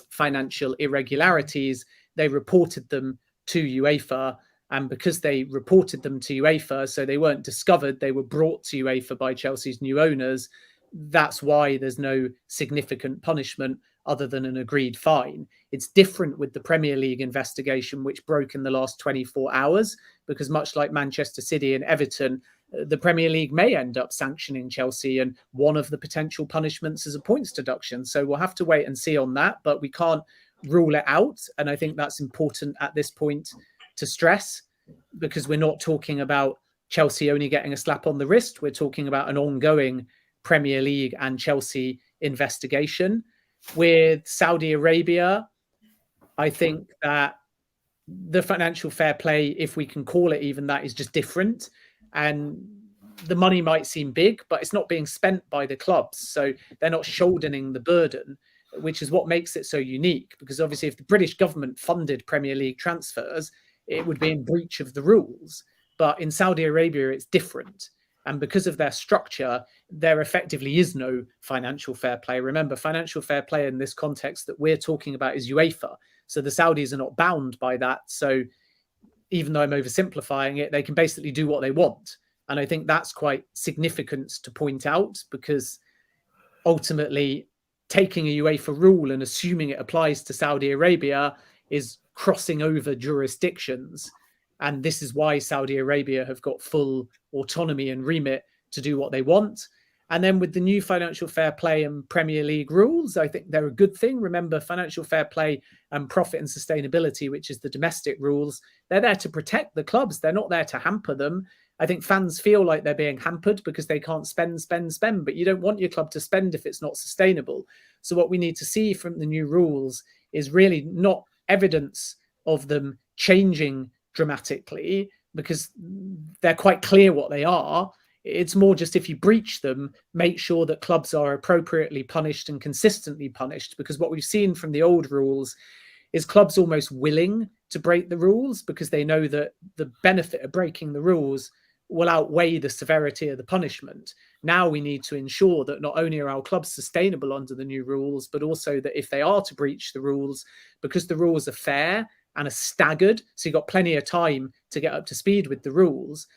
financial irregularities, they reported them to UEFA. And because they reported them to UEFA, so they weren't discovered, they were brought to UEFA by Chelsea's new owners. That's why there's no significant punishment other than an agreed fine. It's different with the Premier League investigation, which broke in the last 24 hours, because much like Manchester City and Everton, the Premier League may end up sanctioning Chelsea, and one of the potential punishments is a points deduction. So we'll have to wait and see on that, but we can't rule it out. And I think that's important at this point to stress, because we're not talking about Chelsea only getting a slap on the wrist. We're talking about an ongoing Premier League and Chelsea investigation. With Saudi Arabia, I think that the financial fair play, if we can call it even that, is just different. And the money might seem big, but it's not being spent by the clubs. So they're not shouldering the burden, which is what makes it so unique. Because obviously, if the British government funded Premier League transfers, it would be in breach of the rules. But in Saudi Arabia, it's different. And because of their structure, there effectively is no financial fair play. Remember, financial fair play in this context that we're talking about is UEFA. So the Saudis are not bound by that. So even though I'm oversimplifying it, they can basically do what they want. And I think that's quite significant to point out, because ultimately taking a UEFA rule and assuming it applies to Saudi Arabia is crossing over jurisdictions. And this is why Saudi Arabia have got full autonomy and remit to do what they want. And then with the new financial fair play and Premier League rules, I think they're a good thing. Remember, financial fair play and profit and sustainability, which is the domestic rules, they're there to protect the clubs. They're not there to hamper them. I think fans feel like they're being hampered because they can't spend, but you don't want your club to spend if it's not sustainable. So what we need to see from the new rules is really not evidence of them changing dramatically, because they're quite clear what they are. It's more just, if you breach them, make sure that clubs are appropriately punished and consistently punished, because what we've seen from the old rules is clubs almost willing to break the rules because they know that the benefit of breaking the rules will outweigh the severity of the punishment. Now we need to ensure that not only are our clubs sustainable under the new rules, but also that if they are to breach the rules, because the rules are fair and are staggered, so you've got plenty of time to get up to speed with the rules,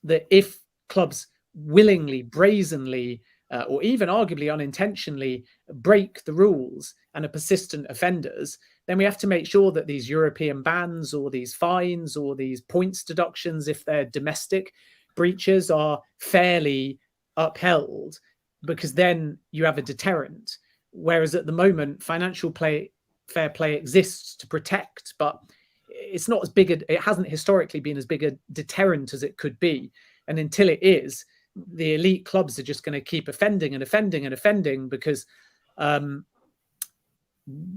that if clubs willingly, brazenly, or even arguably unintentionally break the rules and are persistent offenders, then we have to make sure that these European bans or these fines or these points deductions, if they're domestic breaches, are fairly upheld, because then you have a deterrent. Whereas at the moment, financial fair play exists to protect, but it's not as big it hasn't historically been as big a deterrent as it could be. And until it is, the elite clubs are just going to keep offending and offending and offending, because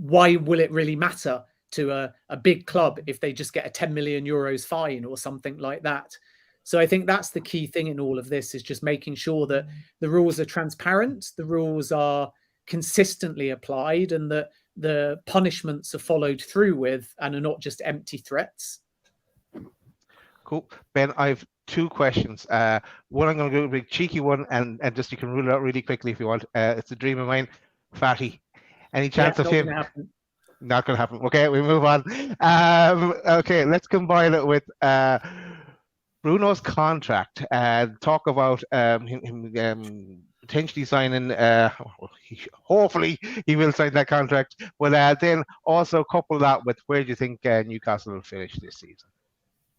why will it really matter to a big club if they just get a 10 million euros fine or something like that? So I think that's the key thing in all of this, is just making sure that the rules are transparent, the rules are consistently applied, and that the punishments are followed through with and are not just empty threats.
Cool. Ben, I've 2 questions. One, I'm going to go with a cheeky one, and just you can rule it out really quickly if you want. It's a dream of mine. Fati. Any chance of him? Not going to happen. Okay, we move on. Okay, let's combine it with Bruno's contract. Talk about him potentially signing. Hopefully, he will sign that contract. But then also couple that with where do you think Newcastle will finish this season?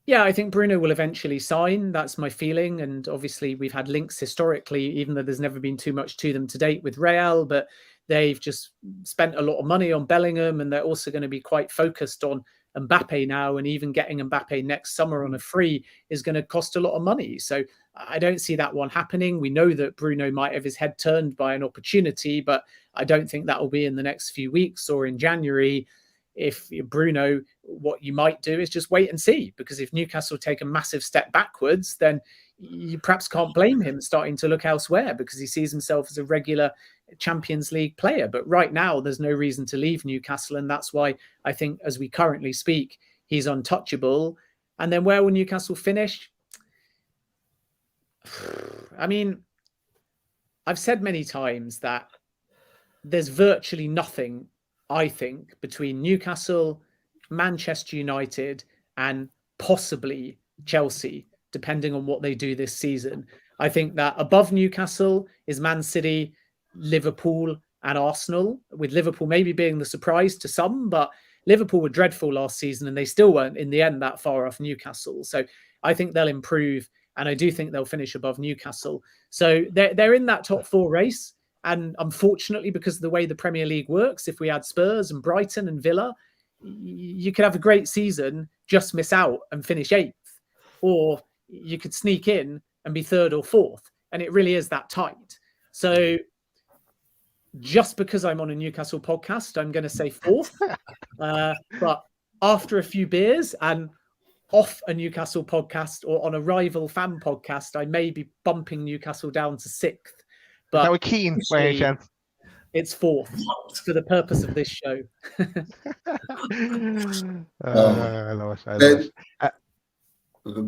Yeah, I think Bruno will eventually sign. That's my feeling. And obviously, we've had links historically, even though there's never been too much to them to date with Real, but they've just spent a lot of money on Bellingham, and they're also going to be quite focused on Mbappe now, and even getting Mbappe next summer on a free is going to cost a lot of money. So I don't see that one happening. We know that Bruno might have his head turned by an opportunity, but I don't think that will be in the next few weeks or in January. If you're Bruno, what you might do is just wait and see, because if Newcastle take a massive step backwards, then you perhaps can't blame him starting to look elsewhere, because he sees himself as a regular Champions League player. But right now, there's no reason to leave Newcastle, and that's why I think, as we currently speak, he's untouchable. And then where will Newcastle finish? I mean, I've said many times that there's virtually nothing, I think, between Newcastle, Manchester United, and possibly Chelsea, depending on what they do this season. I think that above Newcastle is Man City, Liverpool, and Arsenal, with Liverpool maybe being the surprise to some, but Liverpool were dreadful last season and they still weren't in the end that far off Newcastle. So I think they'll improve, and I do think they'll finish above Newcastle. So they're in that top 4 race. And unfortunately, because of the way the Premier League works, if we had Spurs and Brighton and Villa, you could have a great season, just miss out and finish 8th. Or you could sneak in and be 3rd or 4th. And it really is that tight. So just because I'm on a Newcastle podcast, I'm going to say 4th. But after a few beers and off a Newcastle podcast or on a rival fan podcast, I may be bumping Newcastle down to 6th. But
that were keen by any chance.
It's 4th for the purpose of this show.
I love it.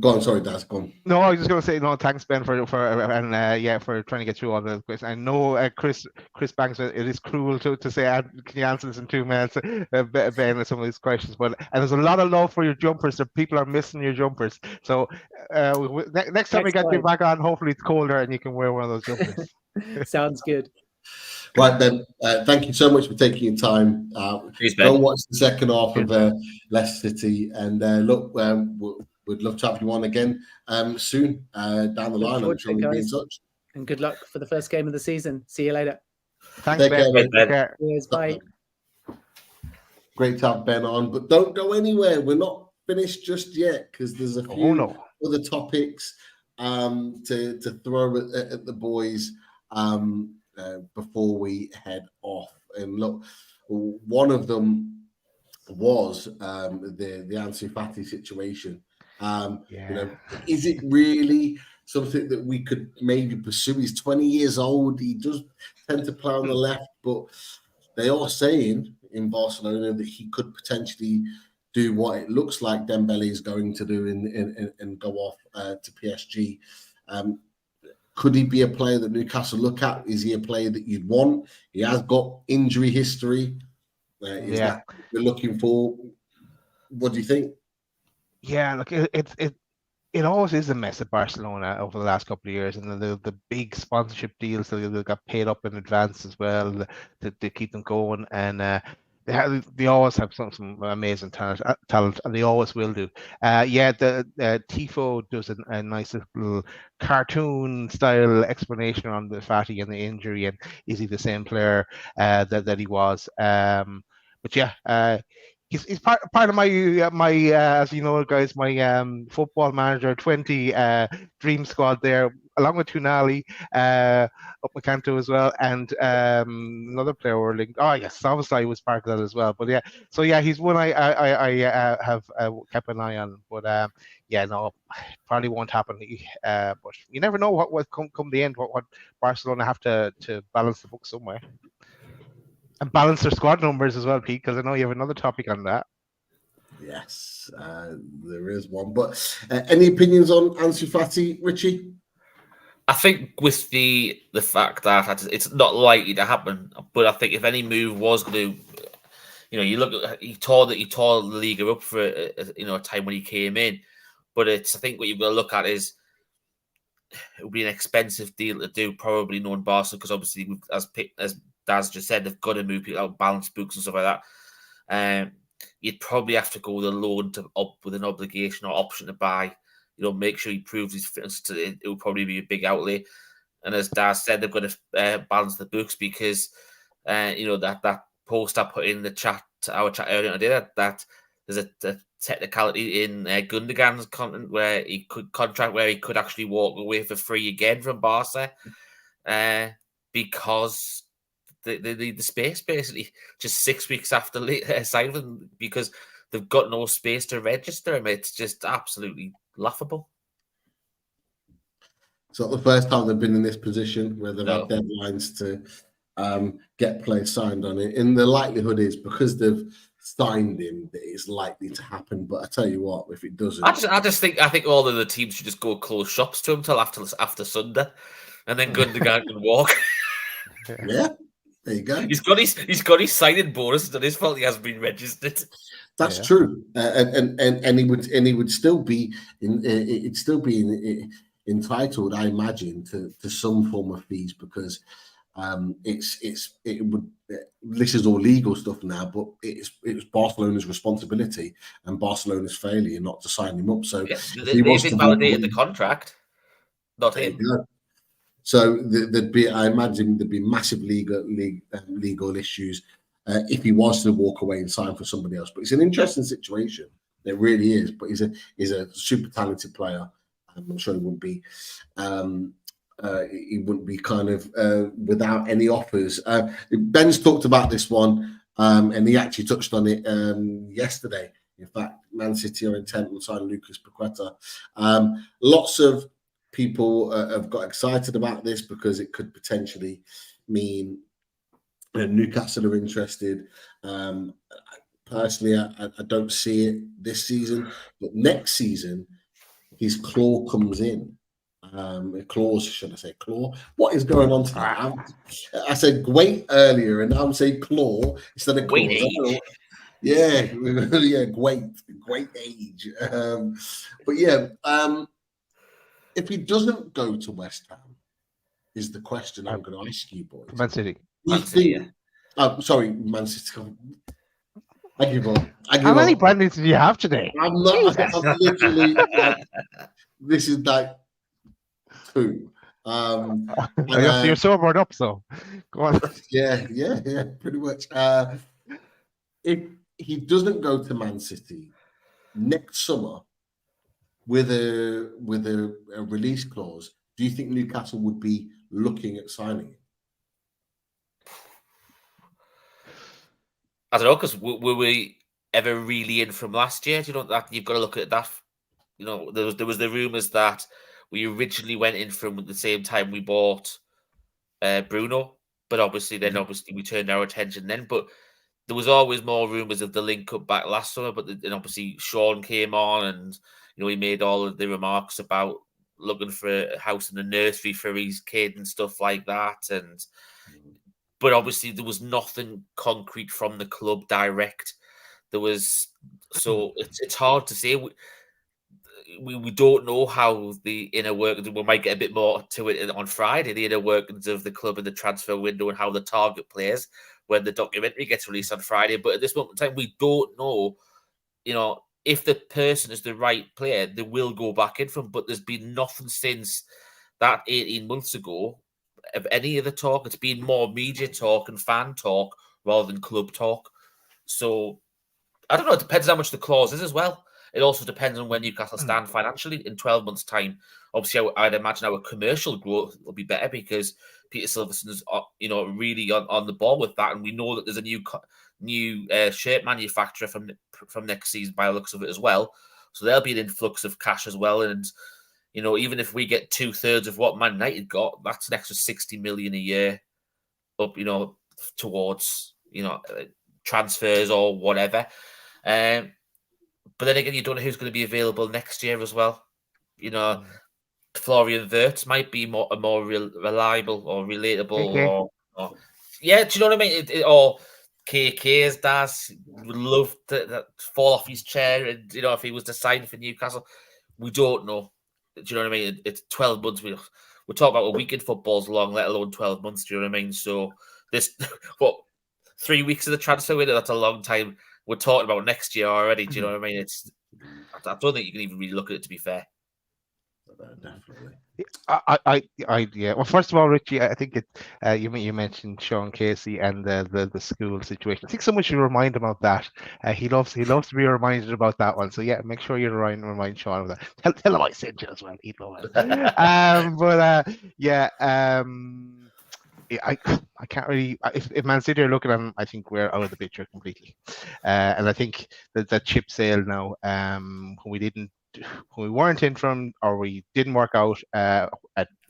Go on, sorry, Daz, go on.
No, I was just going to say no. Thanks, Ben, for trying to get through all the questions. I know Chris Banks. It is cruel to say, can you answer this in 2 minutes, Ben, with some of these questions? But and there's a lot of love for your jumpers. So people are missing your jumpers. So next time we get you back on, hopefully it's colder and you can wear one of those jumpers.
Sounds good.
Right then, thank you so much for taking your time. Go watch the second half of Leicester City, and look, we'd love to have you on again soon down the line. I'm sure we'll be in touch.
And good luck for the first game of the season. See you later.
Thanks, Ben.
Cheers, bye.
Great to have Ben on, but don't go anywhere. We're not finished just yet, because there's a few other topics to throw at the boys before we head off. And look, one of them was the Ansu Fati situation. You know, is it really something that we could maybe pursue? He's 20 years old. He does tend to play on the left, but they are saying in Barcelona that he could potentially do what it looks like Dembele is going to do and go off to PSG. Could he be a player that Newcastle look at? Is he a player that you'd want? He has got injury history. Is that what we're looking for? What do you think?
Yeah, look, it always is a mess at Barcelona over the last couple of years, and the big sponsorship deals that they got paid up in advance as well to keep them going, and they always have some amazing talent, and they always will do. The Tifo does a nice little cartoon style explanation on the Fati and the injury, and is he the same player that he was? But yeah. He's part of my as you know, guys, my football manager 20 dream squad there, along with Tunali, up Macanto as well, and another player we're linked. Oh yes, obviously was part of that as well. But yeah, so yeah, he's one I have kept an eye on. But no, probably won't happen. But you never know what will come the end. What Barcelona have to balance the book somewhere. And balance their squad numbers as well, Pete, because I know you have another topic on that.
Yes, there is one. But any opinions on Ansu Fati, Richie?
I think with the fact that it's not likely to happen, but I think if any move was going to, you look at he tore the league up for a time when he came in, but I think what you've got to look at is it would be an expensive deal to do, probably knowing Barca, because obviously as Daz just said, they've got to move people out, balance books and stuff like that. You'd probably have to go with a loan up with an obligation or option to buy. Make sure he proves his fitness. It will probably be a big outlay. And as Daz said, they've got to balance the books because, that post I put in the chat, our chat earlier today, that there's a technicality in Gundogan's content where he could actually walk away for free again from Barca, because they need the space basically just 6 weeks after signing, because they've got no space to register him. It's just absolutely laughable.
It's not the first time they've been in this position where they've had deadlines to get players signed on it. And the likelihood is because they've signed him that it's likely to happen. But I tell you what, if it doesn't, I
think all of the teams should just go close shops to him till after Sunday, and then Gundogan can walk.
Yeah. There you go.
He's got his signing bonus. It's not his fault he hasn't been registered.
That's true, and he would still be entitled, I imagine, to some form of fees because this is all legal stuff now, but it was Barcelona's responsibility and Barcelona's failure not to sign him up. So
they invalidated the contract, not him.
So I imagine there'd be massive legal issues if he was to walk away and sign for somebody else. But it's an interesting situation. It really is. But he's a super talented player. I'm sure he wouldn't be. He wouldn't be kind of without any offers. Ben's talked about this one, and he actually touched on it yesterday. In fact, Man City are intent on signing Lucas Paqueta. Lots of people have got excited about this because it could potentially mean Newcastle are interested. Personally, I don't see it this season, but next season, his claw comes in. Clause, should I say claw? What is going on tonight? I said great earlier, and now I'm saying claw instead of clause. Yeah, great age. But yeah, if he doesn't go to West Ham, is the question I'm going to ask you, boys.
Man City.
Sorry, Man City. I give up.
How many brandings do you have today?
I'm not. I'm literally. This is like 2.
You're sobered up, so go on.
Yeah, pretty much. If he doesn't go to Man City next summer with a release clause, do you think Newcastle would be looking at signing him?
I don't know, because were we ever really in from last year? Do you know that you've got to look at that? There was the rumours that we originally went in from at the same time we bought Bruno, but obviously we turned our attention then. But there was always more rumours of the link up back last summer, but then obviously Sean came on and, he made all of the remarks about looking for a house in the nursery for his kid and stuff like that. But obviously there was nothing concrete from the club direct. So it's hard to say. We don't know how the inner workings. We might get a bit more to it on Friday. The inner workings of the club and the transfer window and how the target players when the documentary gets released on Friday. But at this moment in time, we don't know. If the person is the right player, they will go back in from. But there's been nothing since that 18 months ago of any of the talk. It's been more media talk and fan talk rather than club talk. So I don't know. It depends how much the clause is as well. It also depends on where Newcastle stand financially in 12 months' time. Obviously, I'd imagine our commercial growth will be better because Peter Silverson's, really on the ball with that, and we know that there's a new shirt manufacturer from next season by the looks of it as well. So there'll be an influx of cash as well, and even if we get 2/3 of what Man United got, that's an extra 60 million a year up, towards transfers or whatever. But then again, you don't know who's going to be available next year as well. Florian Wirtz might be a more reliable or relatable. Or yeah, do you know what I mean? Or KK's dad would love to fall off his chair, and if he was to sign for Newcastle, we don't know. Do you know what I mean? It's 12 months. We're talking about a week in football's long, let alone 12 months. Do you know what I mean? So this 3 weeks of the transfer window, that's a long time. We're talking about next year already. Do you know what I mean? I don't think you can even really look at it, to be fair.
Definitely.
Yeah. Well, first of all, Richie, I think you mentioned Sean Casey and the school situation. I think someone should remind him of that. He loves to be reminded about that one. So yeah, make sure you remind Sean of that. Tell him I sent you as well. He'd love it. I can't really. If Man City are looking at him, I think we're out of the picture completely. And I think that chip sale now, when we weren't in from, or we didn't work out at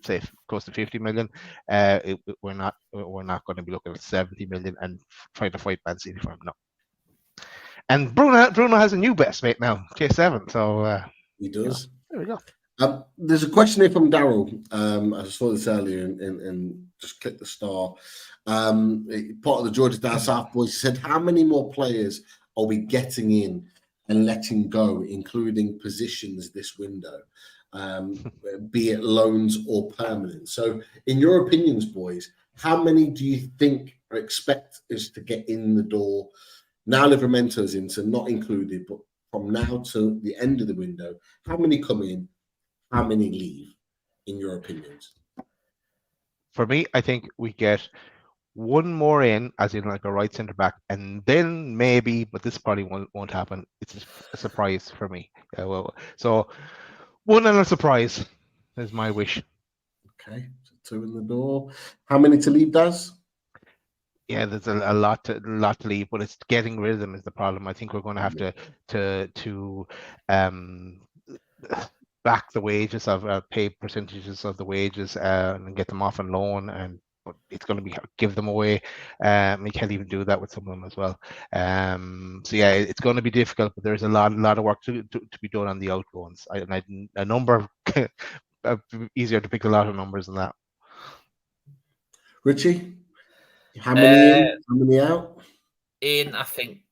say close to 50 million, we're not going to be looking at 70 million and trying to fight Man City for him. No. And Bruno has a new best mate now, J7. So
he does.
There we go.
There's a question here from Daryl. I saw this earlier and just click the star. Part of the Georgia Down South boys said, how many more players are we getting in and letting go, including positions this window, be it loans or permanent? So in your opinions, boys, how many do you think or expect is to get in the door? Now Livramento's in, so not included, but from now to the end of the window, how many come in? How many leave, in your opinions?
For me, I think we get one more in, as in like a right centre back, and then maybe, but this probably won't happen. It's a surprise for me. So one and a surprise is my wish.
Okay, so 2 in the door. How many to leave, Daz?
Yeah, there's a lot to leave, but it's getting rid of them is the problem. I think we're going to have to back the wages of pay percentages of the wages and get them off on loan, and it's going to be give them away. We can't even do that with some of them as well. So yeah, it's going to be difficult, but there's a lot of work to be done on the outgoings. A number easier to pick a lot of numbers than that.
Richie, how many in? How many out?
In, I think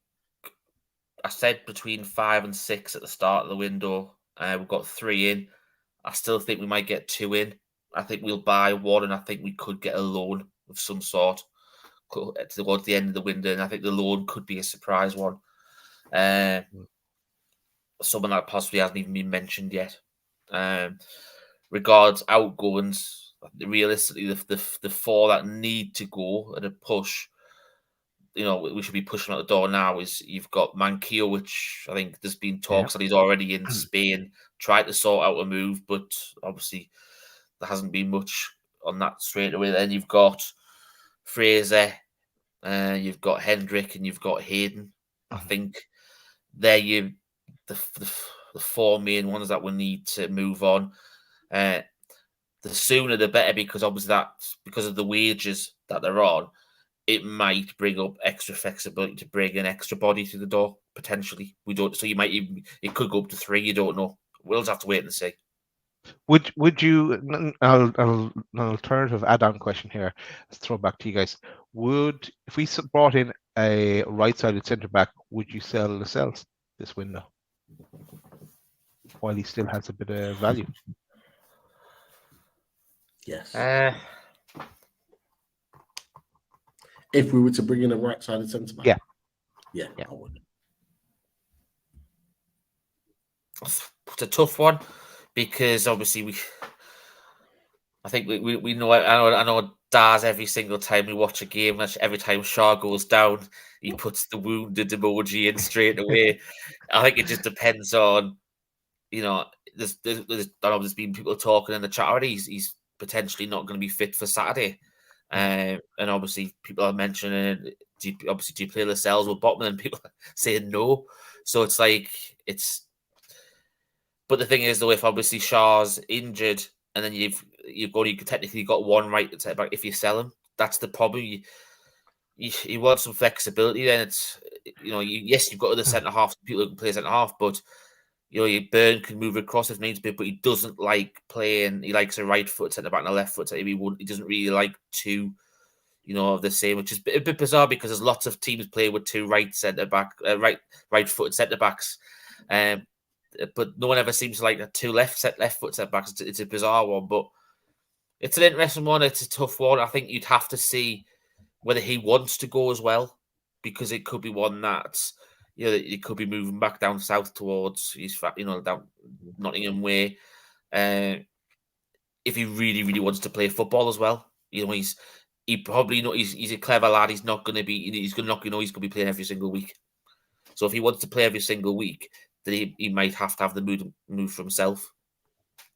I said between 5 and 6 at the start of the window. We've got 3 in. I still think we might get 2 in. I think we'll buy 1, and I think we could get a loan of some sort towards the end of the window. And I think the loan could be a surprise one. Someone that possibly hasn't even been mentioned yet. Regards outgoings, realistically, the 4 that need to go at a push, we should be pushing out the door now, is you've got Manquillo, which I think there's been talks that he's already in Spain, tried to sort out a move, but obviously there hasn't been much on that straight away. Then you've got Fraser, you've got Hendrick, and you've got Hayden. I think they're the 4 main ones that we need to move on. The sooner the better, because obviously that's because of the wages that they're on. it might bring up extra flexibility to bring an extra body through the door, potentially. We don't, so you might even, it could go up to 3, you don't know. We'll just have to wait and see.
Would you? An alternative add-on question here. Let's throw it back to you guys. If we brought in a right-sided centre back, would you sell Lascelles this window while he still has a bit of value?
Yes. If we were to bring in a right-sided centre back, yeah, I would.
It's a tough one because obviously I think we know. I know Daz every single time we watch a game. Every time Shaw goes down, he puts the wounded emoji in straight away. I think it just depends on, there's been people talking in the chat already. He's potentially not going to be fit for Saturday, and obviously people are mentioning, do you play Lascelles with Botman? And people are saying no. So it's like But the thing is, though, if obviously Shaw's injured, and then you technically got one right centre back if you sell him, that's the problem. You want some flexibility. Then it's you've got other centre halves, people who can play centre half, but Burn can move across if needs be, but he doesn't like playing. He likes a right foot centre back and a left foot centre. He doesn't really like two, of the same, which is a bit bizarre because there's lots of teams play with two right foot centre backs, but no one ever seems to like two left foot centre backs. It's a bizarre one, but it's an interesting one. It's a tough one. I think you'd have to see whether he wants to go as well, because it could be one that's. It could be moving back down south towards down Nottingham way. If he really, really wants to play football as well, he's a clever lad. He's not going to be. He's going to be playing every single week. So if he wants to play every single week, then he might have to have the move for himself.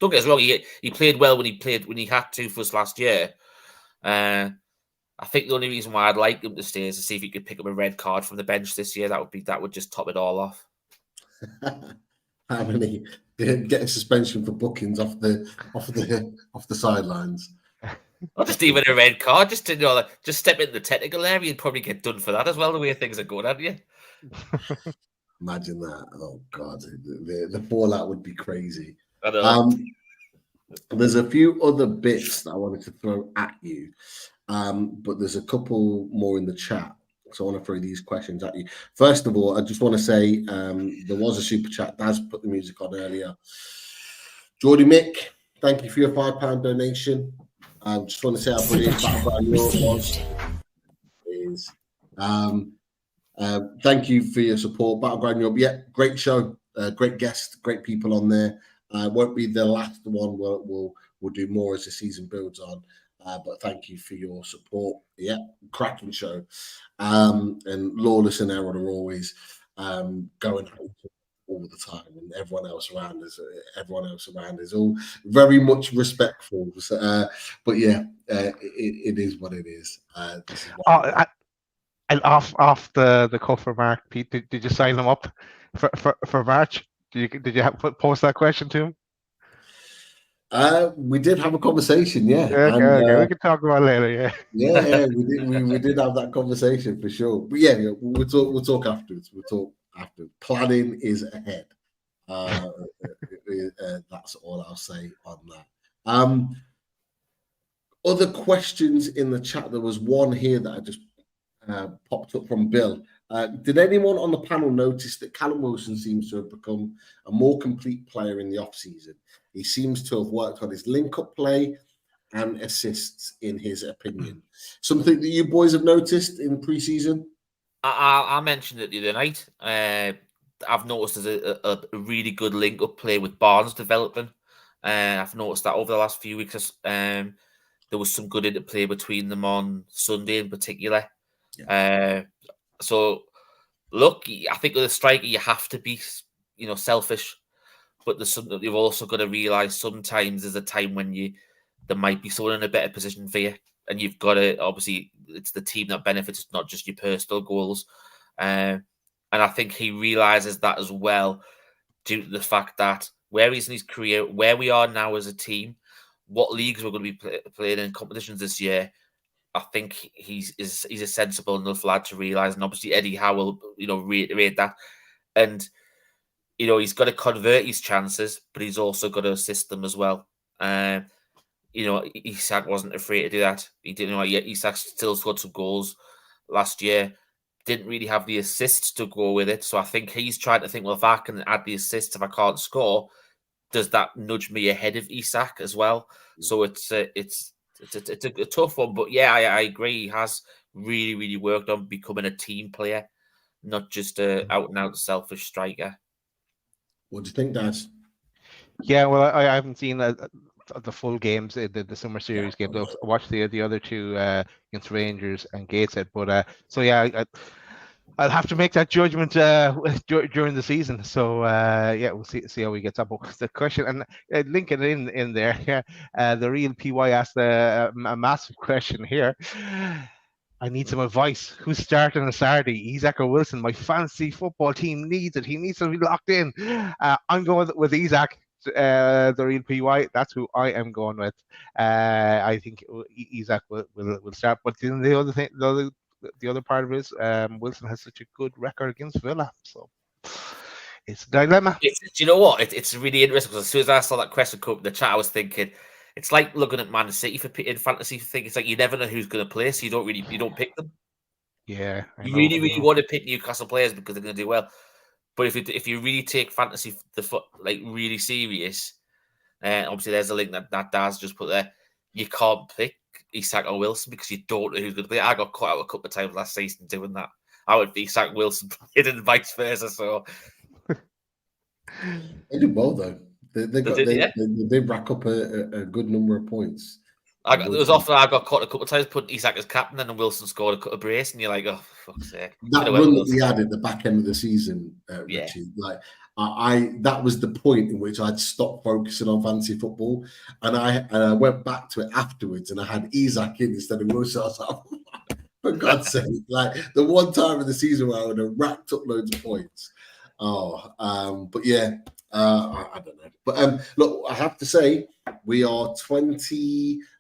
Don't get us wrong. He played well when he had to for us last year. I think the only reason why I'd like him to stay is to see if he could pick up a red card from the bench this year. That would just top it all off.
How many getting suspension for bookings off the sidelines?
Not just even a red card, just to just step into the technical area, you'd probably get done for that as well. The way things are going, aren't you?
Imagine that! Oh God, the fallout would be crazy.
I know.
There's a few other bits that I wanted to throw at you. But there's a couple more in the chat, so I want to throw these questions at you. First of all, I just want to say there was a super chat. Daz put the music on earlier. Geordie Mick, thank you for your £5 donation. I just want to say how brilliant Battleground Europe was. Thank you for your support, Battleground Europe. Yeah, great show, great guest, great people on there. Won't be the last one. We'll do more as the season builds on. But thank you for your support. Yeah, cracking show. And Lawless and Aaron are always going out all the time, and everyone else around is all very much respectful. So, but yeah, it is what it is. This is
and off the cuff for Mark, Pete, did you sign him up for March? Did you post that question to him?
We did have a conversation, yeah.
Okay, we can talk about it later,
yeah. We did have that conversation for sure. But yeah, we'll talk afterwards. We'll talk after. Planning is ahead. That's all I'll say on that. Other questions in the chat. There was one here that I just popped up from Bill. Did anyone on the panel notice that Callum Wilson seems to have become a more complete player in the off-season? He seems to have worked on his link-up play and assists, in his opinion. Something that you boys have noticed in pre-season?
I mentioned it the other night. I've noticed there's a really good link-up play with Barnes developing. I've noticed that over the last few weeks. There was some good interplay between them on Sunday in particular. Yeah. So, look, I think with a striker, you have to be, selfish. But there's something you've also got to realise sometimes there's a time when there might be someone in a better position for you. And you've got to, obviously, it's the team that benefits, it's not just your personal goals. And I think he realises that as well, due to the fact that where he's in his career, where we are now as a team, what leagues we're going to be playing in competitions this year, I think he's a sensible enough lad to realise, and obviously Eddie Howe will, reiterate that. And he's got to convert his chances, but he's also got to assist them as well. Isak wasn't afraid to do that. He didn't. Isak still scored some goals last year. Didn't really have the assists to go with it. So I think he's trying to think, well, if I can add the assists, if I can't score, does that nudge me ahead of Isak as well? So it's a tough one. But yeah, I agree. He has really, really worked on becoming a team player, not just a out and out selfish striker.
What do you think, Daz?
Yeah, well, I haven't seen the full games, the summer series games. I watched the other two against Rangers and Gateshead. But so yeah, I'll have to make that judgment during the season. So yeah, we'll see how we get up. The question, and link it in there. The real PY asked a massive question here. I need some advice. Who's starting on Saturday? Isak or Wilson? My fantasy football team needs it. He needs to be locked in. I'm going with Isak, the real PY. That's who I am going with. I think Isak will start. But the other thing, the other part of it is Wilson has such a good record against Villa, so it's a dilemma.
Do you know what? It's really interesting because as soon as I saw that question come up in the chat, I was thinking it's like looking at Man City in fantasy thing. It's like you never know who's going to play, so you don't pick them.
Yeah,
you really want to pick Newcastle players because they're going to do well. But if you really take fantasy really serious, obviously there's a link that Daz just put there. You can't pick Isak or Wilson because you don't know who's going to play. I got caught out a couple of times last season doing that. I would be Isak Wilson played and vice versa. So
they did well though. They rack up a good number of points.
There was often I got caught a couple of times putting Isak as captain, and then Wilson scored a brace, and you're like, oh, for fuck's sake.
That run that he had at the back end of the season, Richie, that was the point in which I'd stopped focusing on fantasy football, and I went back to it afterwards, and I had Isak in instead of Wilson. I was like, for God's sake, the one time in the season where I would have racked up loads of points. But yeah, I don't know. But look, I have to say, we are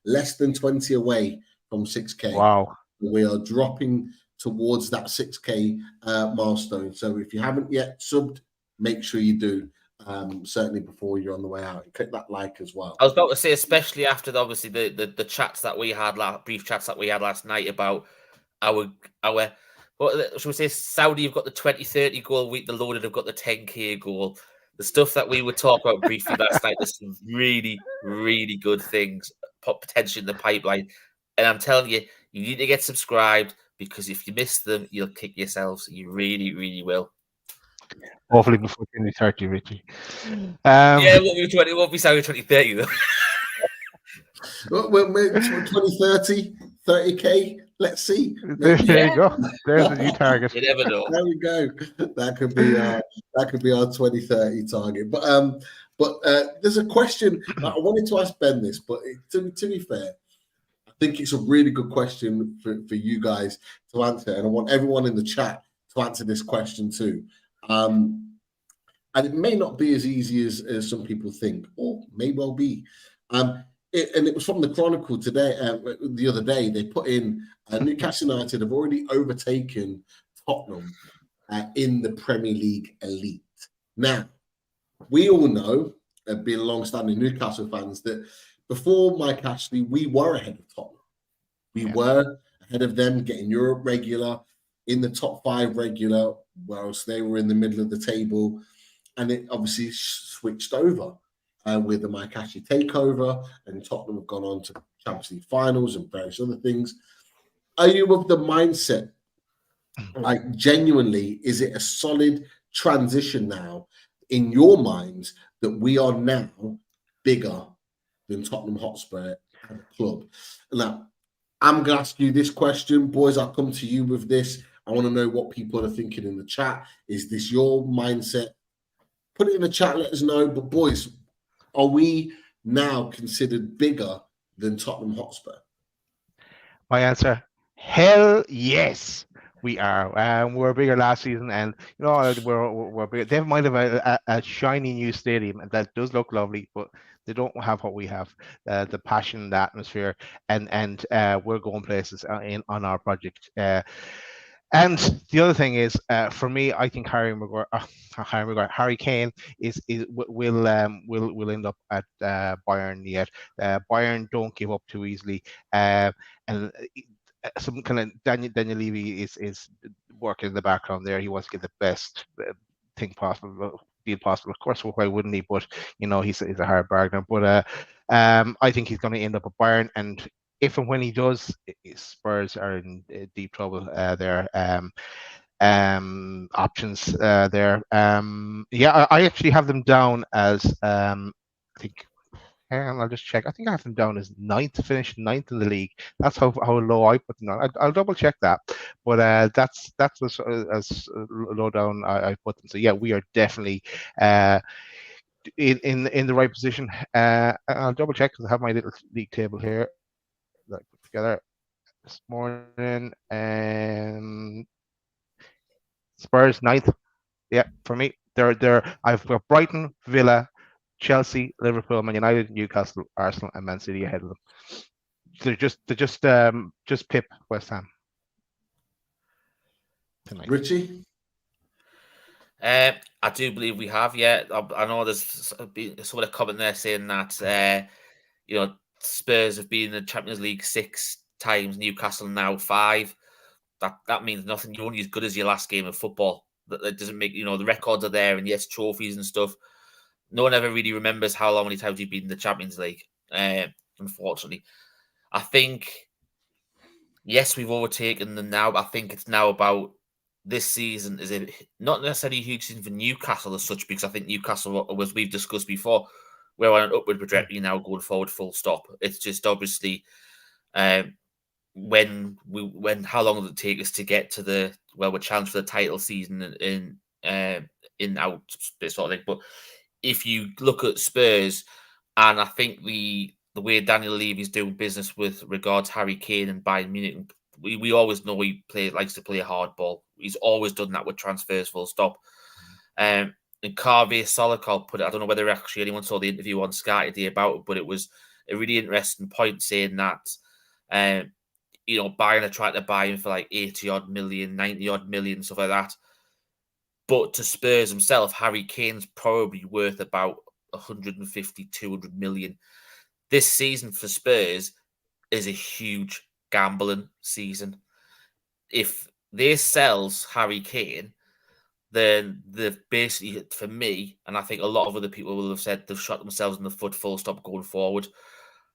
less than 20 away from 6K.
Wow.
We are dropping towards that 6K milestone. So if you haven't yet subbed, make sure you do. Certainly before you're on the way out. Click that like as well.
I was about to say, especially after the chats that we had, brief chats that we had last night about our what should we say? Saudi have got the 2030 goal. The Loaded have got the 10K goal. The stuff that we would talk about briefly last night, there's some really, really good things potentially in the pipeline. And I'm telling you, you need to get subscribed because if you miss them, you'll kick yourselves. You really, really will.
Hopefully before 2030, Richie.
Yeah, it won't be Saudi 2030 though.
Well, 2030, 30K. Let's see.
There you go. There's a new target.
You never know.
There we go. That could be our 2030 target. But there's a question I wanted to ask Ben this, but to be fair, I think it's a really good question for you guys to answer, and I want everyone in the chat to answer this question too. And it may not be as easy as some people think, or may well be. It was from the Chronicle today. The other day, they put in Newcastle United have already overtaken Tottenham in the Premier League elite. Now, we all know, being long-standing Newcastle fans, that before Mike Ashley, we were ahead of Tottenham. We were ahead of them, getting Europe regular, in the top 5 regular, whilst they were in the middle of the table. And it obviously switched over. With the Mike Ashley takeover, and Tottenham have gone on to Champions League finals and various other things. Are you of the mindset, like genuinely, is it a solid transition now in your minds that we are now bigger than Tottenham Hotspur as a club? Now, I'm going to ask you this question. Boys, I'll come to you with this. I want to know what people are thinking in the chat. Is this your mindset? Put it in the chat, let us know. But boys, are we now considered bigger than Tottenham Hotspur?
My answer, hell yes, we are. We were bigger last season, and we're bigger. They might have a shiny new stadium, and that does look lovely, but They don't have what we have, the passion, the atmosphere, and we're going places on our project. And the other thing is, for me, I think Harry Kane will end up at Bayern yet. Bayern don't give up too easily, and some kind of Daniel Levy is working in the background there. He wants to get the best thing possible, deal possible. Of course, why wouldn't he? But he's a hard bargainer. But I think he's going to end up at Bayern, and if and when he does, Spurs are in deep trouble there. Options there. I actually have them down as I think. I'll just check. I think I have them down as finished ninth in the league. That's how low I put them down. I'll double check that, but that's as low down I put them. So yeah, we are definitely in the right position. I'll double check because I have my little league table here that I put together this morning. Spurs ninth. Yeah, for me, I've got Brighton, Villa, Chelsea, Liverpool, Man United, Newcastle, Arsenal, and Man City ahead of them. They're just pip West Ham tonight.
Richie?
I do believe we have. Yeah, I know there's been sort of comment there saying that Spurs have been in the Champions League 6 times, Newcastle now 5. That means nothing. You're only as good as your last game of football. That doesn't make the records are there, and yes, trophies and stuff. No one ever really remembers how many times you've been in the Champions League. Unfortunately, I think yes, we've overtaken them now. But I think it's now about this season is not necessarily a huge season for Newcastle as such, because I think Newcastle, as we've discussed before, we're on an upward trajectory now going forward. Full stop. It's just obviously how long will it take us to get to we're challenged for the title season in out sort of thing. But if you look at Spurs, and I think the way Daniel Levy's doing business with regards to Harry Kane and Bayern Munich, we always know he likes to play a hard ball. He's always done that with transfers, full stop. And Carvey Solikol put it, I don't know whether actually anyone saw the interview on Sky today about it, but it was a really interesting point saying that Bayern are trying to buy him for like 80-odd million, 90-odd million, stuff like that. But to Spurs himself, Harry Kane's probably worth about 150, 200 million. This season for Spurs is a huge gambling season. If they sells Harry Kane, then they've basically, for me, and I think a lot of other people will have said, they've shot themselves in the foot, full stop, going forward.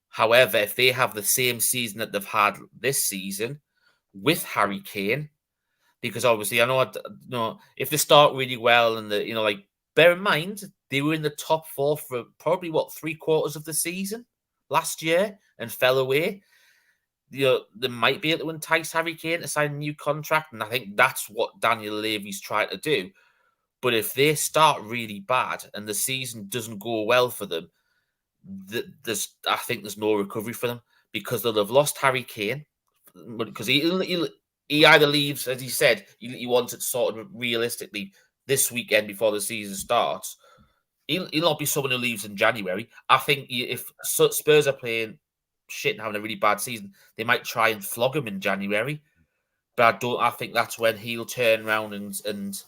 However, if they have the same season that they've had this season with Harry Kane, because obviously I know, if they start really well and bear in mind they were in the top 4 for probably 3/4 of the season last year and fell away. They might be able to entice Harry Kane to sign a new contract, and I think that's what Daniel Levy's trying to do. But if they start really bad and the season doesn't go well for them, I think there's no recovery for them, because they'll have lost Harry Kane, because he either leaves, as he said, he wants it sorted realistically this weekend before the season starts. He'll not be someone who leaves in January. I think if Spurs are playing shit and having a really bad season, they might try and flog him in January. But I think that's when he'll turn around and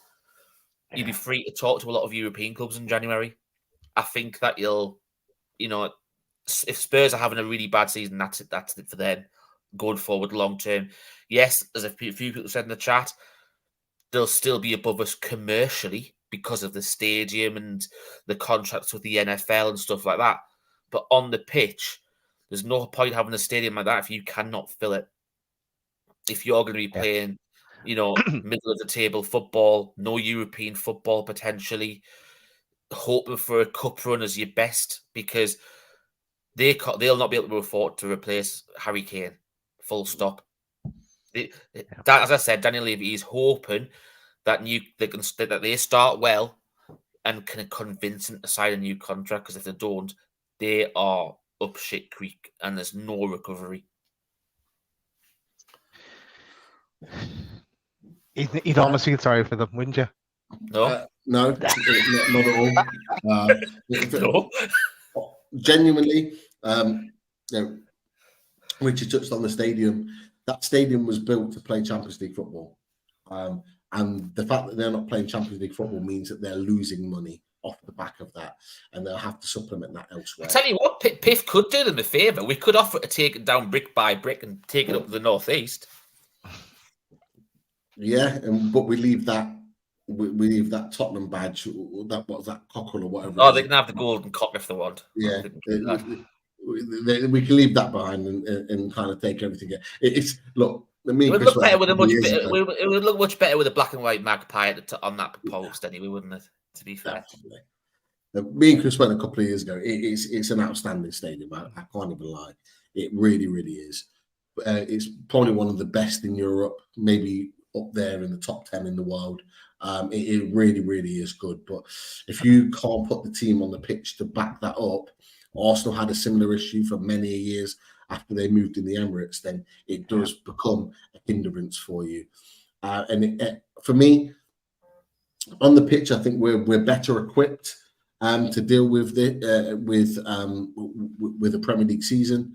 he'll be free to talk to a lot of European clubs in January. I think that if Spurs are having a really bad season, that's it for them going forward long term. Yes, as a few people said in the chat, they'll still be above us commercially because of the stadium and the contracts with the NFL and stuff like that. But on the pitch, there's no point having a stadium like that if you cannot fill it. If you're going to be playing, middle of the table football, no European football potentially, hoping for a cup run as your best, because they'll not be able to afford to replace Harry Kane. Full stop. As I said, Daniel Levy is hoping that they start well and can convince him to sign a new contract, because if they don't, they are up shit creek and there's no recovery.
You'd almost feel sorry for them, wouldn't you?
No,
no, not at all.
no.
genuinely, you know, Richard touched on the stadium. That stadium was built to play Champions League football. And the fact that they're not playing Champions League football means that they're losing money off the back of that, and they'll have to supplement that elsewhere.
I tell you what, Piff could do them a favour. We could offer to take it down brick by brick and take it up to the northeast.
Yeah, but we leave that. We leave that Tottenham badge. That what's that cockerel or whatever.
Oh, they can have the golden cock if they want.
Yeah, we can leave that behind and kind of take everything. It's look. It would
look better with a much. It would look much better with a black and white magpie on that post anyway, wouldn't it? To be fair.
Definitely. Me and Chris went a couple of years ago. It's an outstanding stadium. I can't even lie. It really, really is. It's probably one of the best in Europe. Maybe up there in the top 10 in the world. It really, really is good. But if you can't put the team on the pitch to back that up, Arsenal had a similar issue for many years after they moved in the Emirates, then it does become a hindrance for you. For me, on the pitch, I think we're better equipped to deal with with a Premier League season,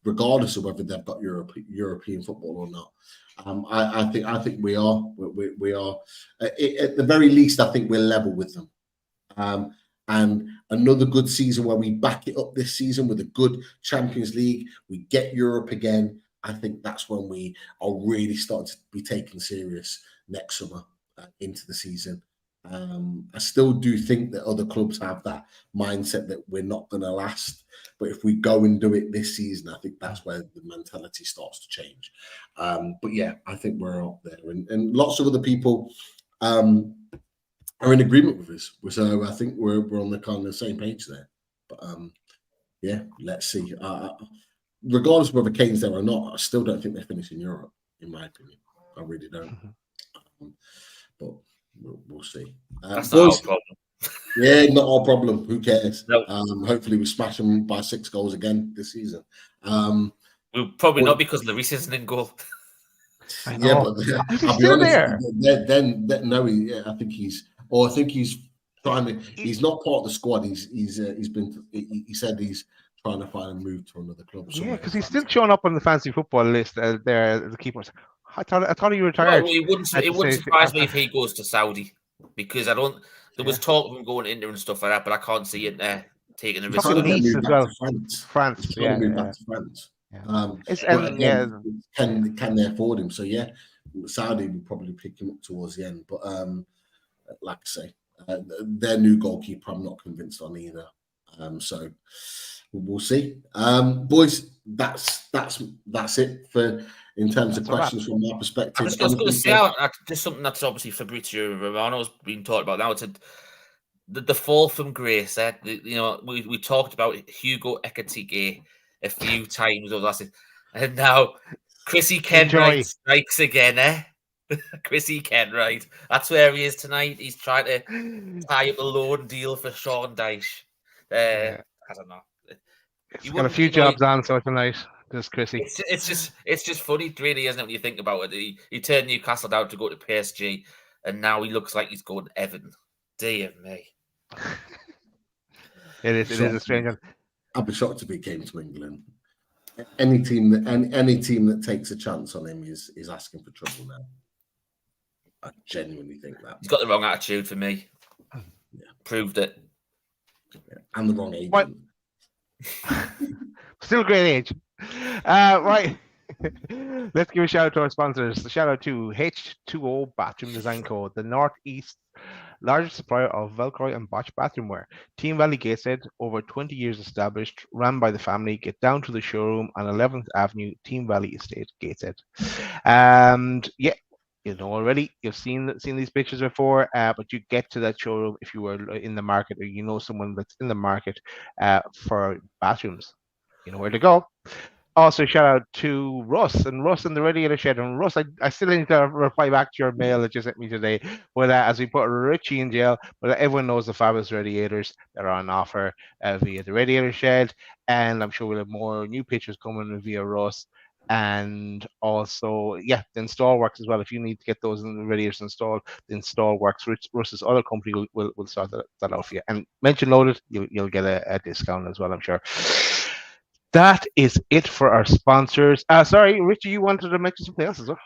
regardless of whether they've got European football or not. I think we are. We are at the very least. I think we're level with them. And another good season where we back it up this season with a good Champions League, we get Europe again. I think that's when we are really starting to be taken serious next summer into the season. I still do think that other clubs have that mindset that we're not going to last. But if we go and do it this season, I think that's where the mentality starts to change. But yeah, I think we're up there. And lots of other people are in agreement with us. So I think we're on the kind of the same page there. But yeah, let's see. Regardless of whether Kane's there or not, I still don't think they finish in Europe, in my opinion. I really don't. But we'll see.
That's not our problem.
Yeah, not our problem. Who cares?
Nope.
Hopefully we smash them by 6 goals again this season.
We'll probably not because Lloris isn't in goal.
Yeah, but I'll be honest. Then no, I think he's trying to. He's not part of the squad. He said he's trying to find a move to another club.
Yeah, because he's still showing up on the fancy football list there. The keepers. I thought he retired.
Well, it wouldn't surprise me if he goes to Saudi, because there was talk of him going into and stuff like that, but I can't see it taking a risk.
France. Can they afford him? So yeah, Saudi will probably pick him up towards the end. But like I say, their new goalkeeper, I'm not convinced on either. So we'll see. Boys, that's it for in terms of questions from my perspective.
I was just going to say, just something that's obviously Fabrizio Romano's been talked about now. It's the fall from grace. We talked about Hugo Ekitike a few times over the last, and now Chrissy Kenwright strikes again. Chrissy Kenwright. That's where he is tonight. He's trying to tie up a loan deal for Sean Dyche. I don't know.
He's got a few jobs on so tonight. This Chrissy.
It's just funny, really, isn't it? When you think about it, he turned Newcastle down to go to PSG, and now he looks like he's going to Everton. Dear me.
It is a strange one.
I'd be shocked if he came to England. Any team that takes a chance on him is asking for trouble now. I genuinely think that
he's got the wrong attitude for me. Yeah. Proved it.
Yeah. And the wrong agent.
Still a great age. Right. Let's give a shout out to our sponsors. A shout out to H2O Bathroom Design Co., the Northeast's largest supplier of Velcro and Bosch bathroomware. Team Valley Gateshead, over 20 years established, run by the family. Get down to the showroom on 11th Avenue, Team Valley Estate, Gateshead. And yeah, you know already, you've seen these pictures before, but you get to that showroom if you were in the market or you know someone that's in the market for bathrooms. You know where to go. Also, shout out to Russ and the Radiator Shed. And Russ, I still need to reply back to your mail that you sent me today. With as we put Richie in jail, but everyone knows the fabulous radiators that are on offer via the Radiator Shed. And I'm sure we'll have more new pictures coming via Russ. And also, the install works as well. If you need to get those radiators installed, the install works. Russ's other company will sort that out for you. And mention loaded, you'll get a discount as well, I'm sure. That is it for our sponsors. Sorry, Richie, you wanted to mention something else as well?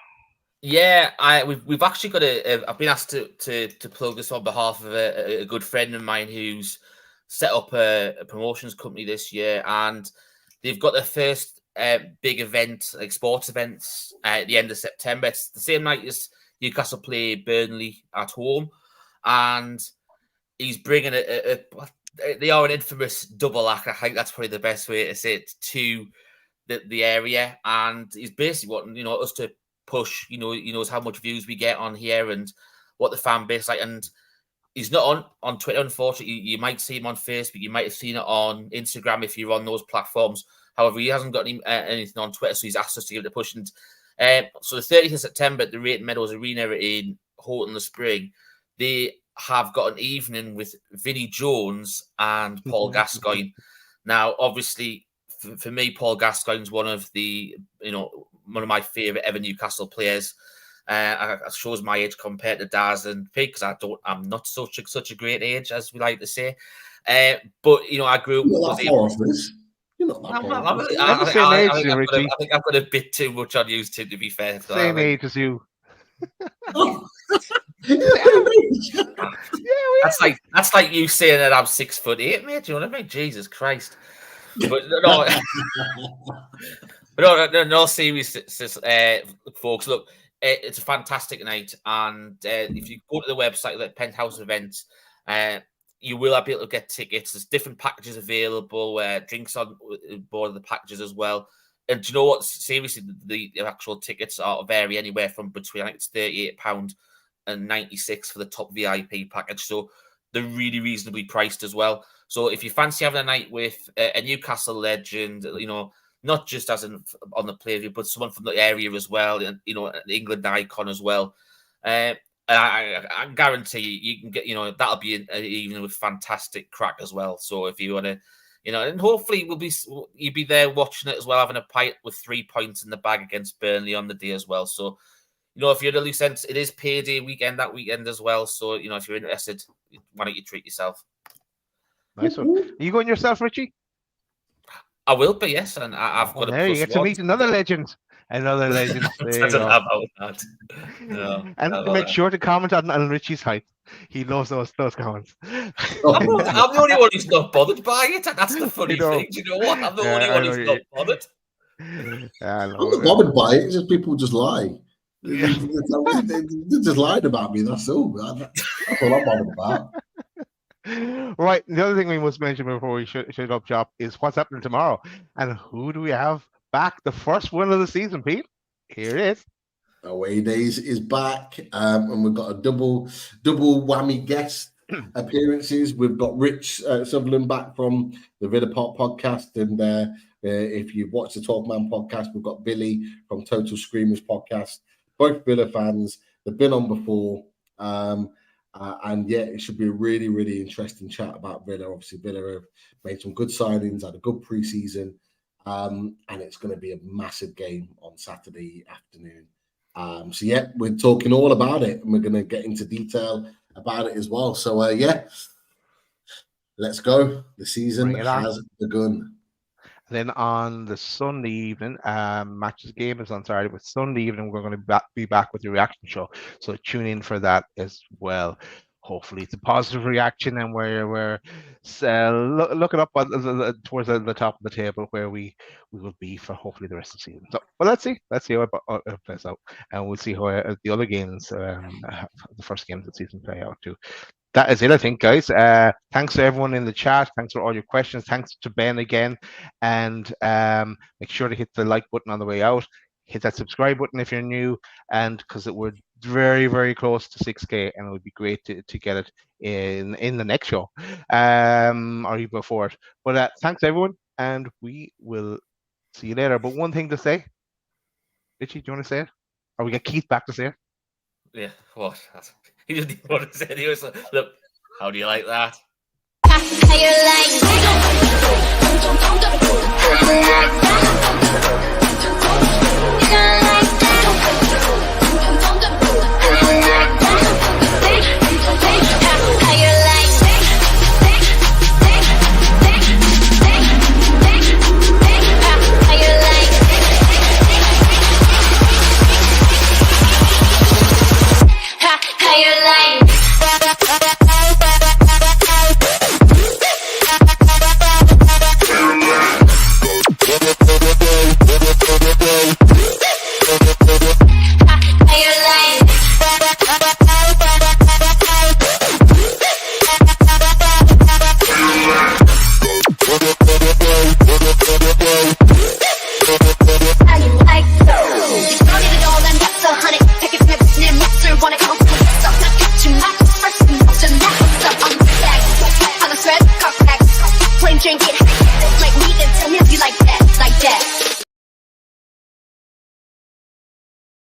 Yeah, we've actually got I've been asked to plug this on behalf of a good friend of mine who's set up a promotions company this year, and they've got their first big event, like sports events, at the end of September. It's the same night as Newcastle play Burnley at home, and he's bringing they are an infamous double act. I think that's probably the best way to say it, to the area, and he's basically wanting us to push. He knows how much views we get on here and what the fan base like. And he's not on Twitter, unfortunately. You might see him on Facebook. You might have seen it on Instagram if you're on those platforms. However, he hasn't got anything on Twitter, so he's asked us to give it a push. And so the 30th of September at the Raton Meadows Arena in Houghton-le-Spring, they have got an evening with Vinnie Jones and Paul Gascoigne. Now, obviously, for me, Paul Gascoigne's one of my favourite ever Newcastle players. It shows my age compared to Daz and Pig, because I'm not such a great age, as we like to say. But I grew up.
You're not that far.
I think I've got a bit too much on you, to be fair.
Same age as you.
That's like you saying that I'm 6'8", mate. Do you know what I mean? Jesus Christ! But no, in all seriousness, folks, look, it's a fantastic night, and if you go to the website, like Penthouse Events, you will be able to get tickets. There's different packages available, drinks on board of the packages as well. And do you know what? Seriously, the actual tickets vary anywhere from between, I think it's £38 and £96 for the top VIP package. So they're really reasonably priced as well. So if you fancy having a night with a Newcastle legend, not just as on the play view, but someone from the area as well, and an England icon as well, I guarantee you can get, that'll be an evening with fantastic crack as well. So if you want to, and hopefully you'll be there watching it as well, having a pint with 3 points in the bag against Burnley on the day as well. So, if you're at a loose end, it is payday weekend that weekend as well. So, if you're interested, why don't you treat yourself?
Nice one. Are you going yourself, Richie?
I will be, yes. And I've got
there, you get to meet another legend. Another legend.
I don't know about that. No,
and make sure to comment on Richie's height. He loves those comments.
I'm the only one who's not bothered by it. That's the funny thing. Do you know what? I'm the only one who's not bothered.
I'm not bothered by it. It's just people just lie. They just lied about me. That's all. That's all I'm bothered about.
Right. The other thing we must mention before we shut up shop is what's happening tomorrow. And who do we have back? The first one of the season, Pete. Here it is.
Away Days is back, and we've got a double whammy guest appearances. We've got Rich Sutherland back from the Villa Park podcast, and if you've watched the 12-Man podcast, we've got Billy from Total Screamers podcast. Both Villa fans. They've been on before, and it should be a really, really interesting chat about Villa. Obviously, Villa have made some good signings, had a good pre-season, and it's going to be a massive game on Saturday afternoon. We're talking all about it, and we're going to get into detail about it as well. So, let's go. The season has begun.
Then on the Sunday evening, matches game is on Saturday, but Sunday evening we're going to be back with the reaction show. So tune in for that as well. Hopefully it's a positive reaction, and we're looking up towards the top of the table where we will be for hopefully the rest of the season. So, well, let's see how it plays out, and we'll see how the other games, the first games of the season play out too. That is it, I think, guys. Thanks to everyone in the chat. Thanks for all your questions. Thanks to Ben again, and make sure to hit the like button on the way out. Hit that subscribe button if you're new, and because we're very, very close to 6K, and it would be great to get it in the next show, or even before it. But thanks everyone, and we will see you later. But one thing to say, Richie, do you want to say it, or we get Keith back to say it?
Yeah, what? He didn't even want to say it. He was like, look, how do you like that?
How you like